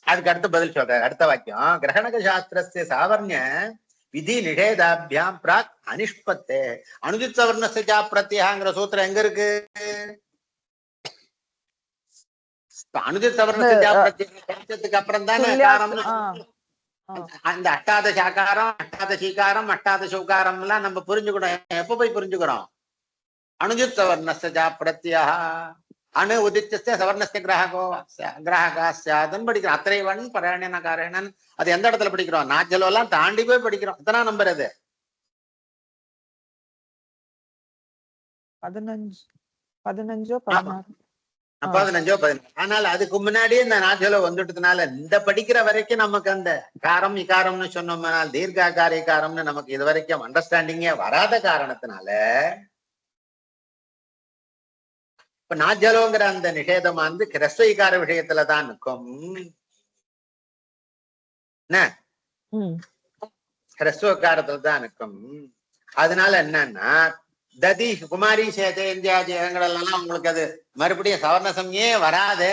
அதுக்கு அடுத்த பதில் சொல்றாரு. அடுத்த வாக்கியம், கிரகணக சாஸ்திரஸ்ய சாவர்ணிய விதி நிஷேதாபியாம் பிராக் அனிஷ்பத்தே அனுஜித் சவர்ணஸ்ய பிரத்யங்கிற சூத்திரம் எங்க இருக்கு? அனுஜித் சவர்ணஸ்ய பிரத்யத்துக்கு அப்புறம் தானே அந்த அஷ்டாதச ஆகாரம், அஷ்டாதசீகாரம், அஷ்டாதசோகாரம் எல்லாம் நம்ம புரிஞ்சுக்கணும். எப்ப போய் புரிஞ்சுக்கிறோம்? அனுஜித் சவர்ணஸ்ய பிரத்யா அணு உதித்த சவர்ணஸ்ய கிராககாஸ்யாதன் படிக்கிறோம். அத்திரைவன் பராயணன காரணன் அது எந்த இடத்துல படிக்கிறோம்? நாஜ்ஜலோ எல்லாம் தாண்டி போய் படிக்கிறோம். எத்தனா நம்பர் அது? 15 16. ஆனால் அதுக்கு முன்னாடியே இந்த நாஜ்ஜலோ வந்துட்டதுனால இந்த படிக்கிற வரைக்கும் நமக்கு அந்த காரம் இகாரம்னு சொன்னோம்னால் தீர்க்காகார இகாரம்னு நமக்கு இது வரைக்கும் அண்டர்ஸ்டாண்டிங்கே வராத காரணத்தினால இப்ப நாஜ்ஜலோங்கிற அந்த நிஷேதம் வந்து ஹ்ரஸ்வீகார விஷயத்துலதான் இருக்கும். ஹ்ரஸ்வகாரத்துல தான் இருக்கும். அதனால என்னன்னா ததி குமாரி சேதேந்தியாதி இடங்களெல்லாம் உங்களுக்கு அது மறுபடியும் சவர்ண சம்ஞையே வராது.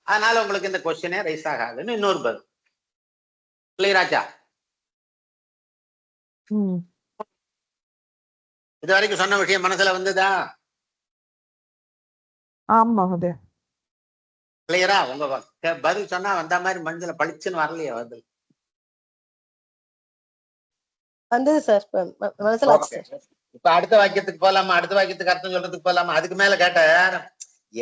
அதனால உங்களுக்கு இந்த கொஸ்டினே ரைஸ் ஆகாதுன்னு இன்னொரு பதில். கிளியராச்சா? இது வரைக்கும் சொன்ன விஷயம் மனசுல வந்ததா? ஆமா. கிளியரா? உங்க பதில் சொன்னா வந்த மாதிரி மனசுல பளிச்சுன்னு வரலையே பதில்? வந்தது சார், மனசுல. இப்ப அடுத்த வாக்கியத்துக்கு போலாமா? அடுத்த வாக்கியத்துக்கு அர்த்தம் சொல்றதுக்கு போலாமா? அதுக்கு மேல கேட்ட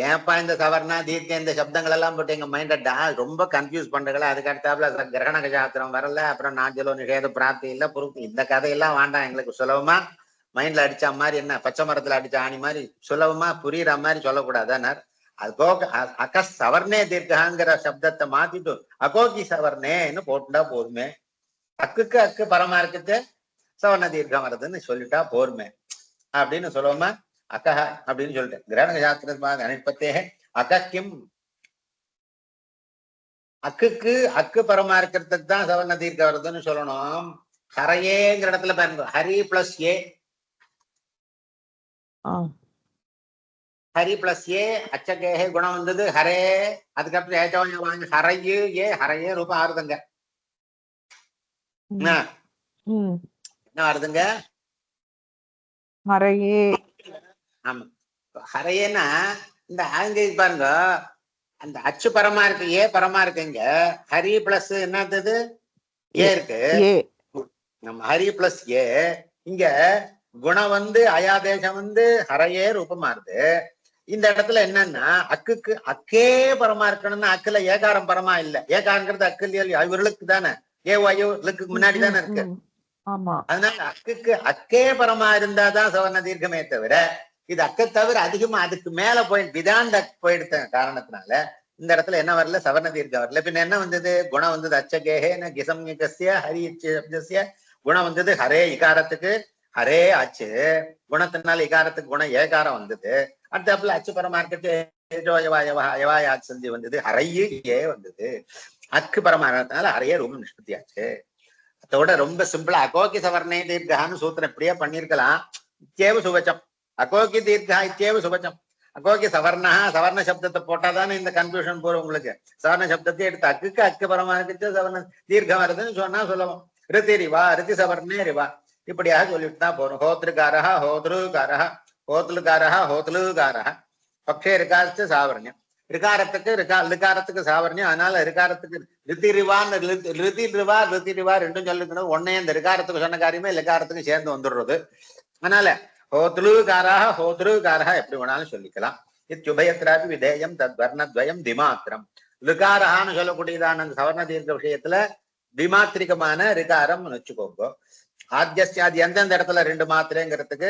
ஏன்ப்பா இந்த சவர்ணா தீர்க்க இந்த சப்தங்கள் எல்லாம் போட்டு எங்க மைண்ட ரொம்ப கன்ஃபியூஸ் பண்றீங்களா? அதுக்கு அடுத்தாப்புல கிரகணக சாஸ்திரம் வரல, அப்புறம் நாஜ்ஜலோ நிஷேத பிராப்தி இல்ல, பொறுப்பு இந்த கதையெல்லாம் வேண்டாம். எங்களுக்கு சுலபமா மைண்ட்ல அடிச்ச மாதிரி, என்ன பச்சை மரத்துல அடிச்ச ஆணி மாதிரி சுலபமா புரியுற மாதிரி சொல்லக்கூடாதானார். அது போக அக சவர்ணே தீர்க்காங்கிற சப்தத்தை மாத்திட்டு அகோகி சவர்ணேன்னு போட்டுட்டா போதுமே. அக்குக்கு அக்கு பரமார்க்கத்து சவர்ண தீர்க்கம் வருதுன்னு சொல்லிட்டா போருமே அப்படின்னு சொல்லுவோமா? அக்கஹ அப்படின்னு சொல்லிட்டேன். கிரகண சாஸ்திரமாக அனுப்பத்தே அக்கிம் அக்குக்கு அக்கு பரமார்க்கத்துக்கு தான் சவர்ண தீர்க்கம் வருதுன்னு சொல்லணும். ஹரையேங்கிற இடத்துல பாருங்க, Hari plus A, Hari plus A அச்சகேஹே குணம் வந்தது ஹரே. அதுக்கப்புறம் ஏச்சவங்க வாங்க ஹரையு ஏ ஹரையே ரூபம் ஆறுதுங்க. என்ன வருதுங்க? ஹரையே. ஆமா, ஹரையேன்னா இந்த ஆங்க பாருங்க, அந்த அச்சு பரமா இருக்கு, ஏ பரமா இருக்குங்க. ஹரி பிளஸ் என்னது ஏ இருக்கு. நம்ம ஹரி பிளஸ் ஏ இங்க குணம் வந்து அயாதேசம் வந்து ஹரையே ரூபமா இருக்கு. இந்த இடத்துல என்னன்னா அக்குக்கு அக்கே பரமா இருக்கணும்னா அக்குல ஏகாரம் பரமா இல்ல. ஏகாரங்கிறது அக்கு இல்லையா, இவர்களுக்கு தானே, ஏவாயுக்கு முன்னாடி தானே இருக்கு. ஆமா. அதனால அக்குக்கு அக்கே பரமா இருந்தாதான் சவர்ண தீர்க்கமே தவிர, இது அக்கை தவிர அதிகமா அதுக்கு மேல போய் விதாண்ட போயிடுத்த காரணத்தினால இந்த இடத்துல என்ன வரல, சவர்ண தீர்க்கம் வரல. பின்ன என்ன வந்தது, குணம் வந்தது அச்சகேஹே கிசம்யகஸ்ய ஹரி சப்தஸ்ய. குணம் வந்தது ஹரே இகாரத்துக்கு ஹரே ஆச்சு, குணத்தினால இகாரத்துக்கு குணம் ஏகாரம் வந்தது. அடுத்தாப்புல அச்சு பரமார்க்கத்து சந்தி வந்தது, ஹரையே ஏ வந்தது. அக்கு பரமார்க்கத்தினால ஹரையே ரொம்ப நிஷ்பத்தி ஆச்சு. அதோட ரொம்ப சிம்பிளா அகோகி சவர்ணே தீர்க்கான்னு சூத்திரம் இப்படியே பண்ணிருக்கலாம். இத்தியேவ சுபச்சம் அகோகி தீர்க்கா இத்தியேவ சுபச்சம். அகோகி சவர்ணா, சவர்ண சப்தத்தை போட்டாதானே இந்த கன்ஃபியூஷன் போற உங்களுக்கு. சவர்ண சப்தத்தை எடுத்து அக்குக்கு அக்கு பரமார்க்கத்து சவர்ண தீர்க்கம் வருதுன்னு சொன்னா சொல்லுவோம். ரிதி ரிவா ரிதி சவர்ணே ரிவா இப்படியாக சொல்லிட்டு தான் போறோம். ஹோத்ருகாரஹ ஹோத்ருகாரஹ ஹோத்லுகாரஹ ஹோத்லுகாரஹ பக்ஷே ரிகாரத்து சாவர்ணியம். ரிகாரத்துக்கு லிகாரத்துக்கு சாவர்ணியம். அதனால ரிகாரத்துக்கு ரிதி ரிவா ரெண்டும் சொல்லிக்கணும். ஒன்னே இந்த ரிகாரத்துக்கு சொன்ன காரியமே லிகாரத்துக்கு சேர்ந்து வந்துடுறது. அதனால ஹோத்லுகாரஹ ஹோத்ருகாரஹ எப்படி வேணாலும் சொல்லிக்கலாம். இத்யுபயத்ராபி விதேயம் தத் வர்ணத்வயம் திமாத்திரம். லிகாரஹான்னு சொல்லக்கூடியதான அந்த சவர்ண தீர்க்க விஷயத்துல திமாத்திரிகமான ரிகாரம் வச்சுக்கோங்க. ஆத்தியஸ்யாதி எந்தெந்த இடத்துல ரெண்டு மாத்திரைங்கிறதுக்கு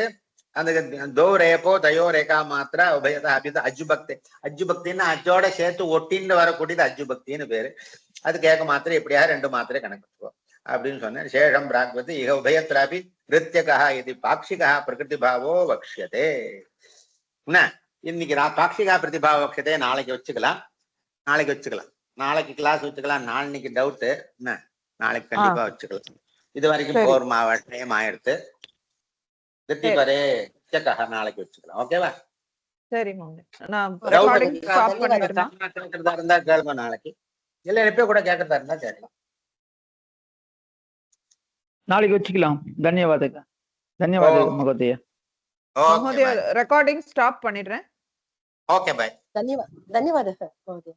அந்த தோ ரேப்போ தயோ ரேகா மாத்திரா உபயதா அபித அஜுபக்தி. அஜுபக்தின்னு அஜோட சேர்த்து ஒட்டின்னு வரக்கூடியது அஜுபக்தின்னு பேரு. அது கேட்க மாத்திரை எப்படியா ரெண்டு மாத்திரை கணக்கு வச்சுக்கோ அப்படின்னு சொன்னேன். சேஷம் பிராக்வதி இக உபயத்ராபி நிருத்தியகா இது பாக்ஷிகா பிரகிருதி பாவோ வக்ஷதே. என்ன இன்னைக்கு பாக்ஷிகா பிரதிபாவ வக்ஷதே நாளைக்கு வச்சுக்கலாம். நாளைக்கு கிளாஸ் வச்சுக்கலாம். நாளைக்கு டவுட் என்ன, நாளைக்கு கண்டிப்பா வச்சுக்கலாம். இது வரைக்கும் போர் மாவட்டம் ஆயிடுத்து. நாளைக்கு வச்சுக்கலாம். ஓகேவா? சரி நான் ரெக்கார்டிங் ஸ்டாப் பண்ணிடுறேன். கேட்கறதா இருந்தா கேளுங்க நாளைக்கு. இல்ல எப்ப கூட கேட்கறதா இருந்தா கேட்கலாம். நாளைக்கு வச்சுக்கலாம். தன்யவாத மகோதயா. மகோதயா ரெக்கார்டிங் ஸ்டாப் பண்ணிடுறேன். Okay bye. ಧನ್ಯವಾದ. ಧನ್ಯವಾದ ಮಹೋದಯ.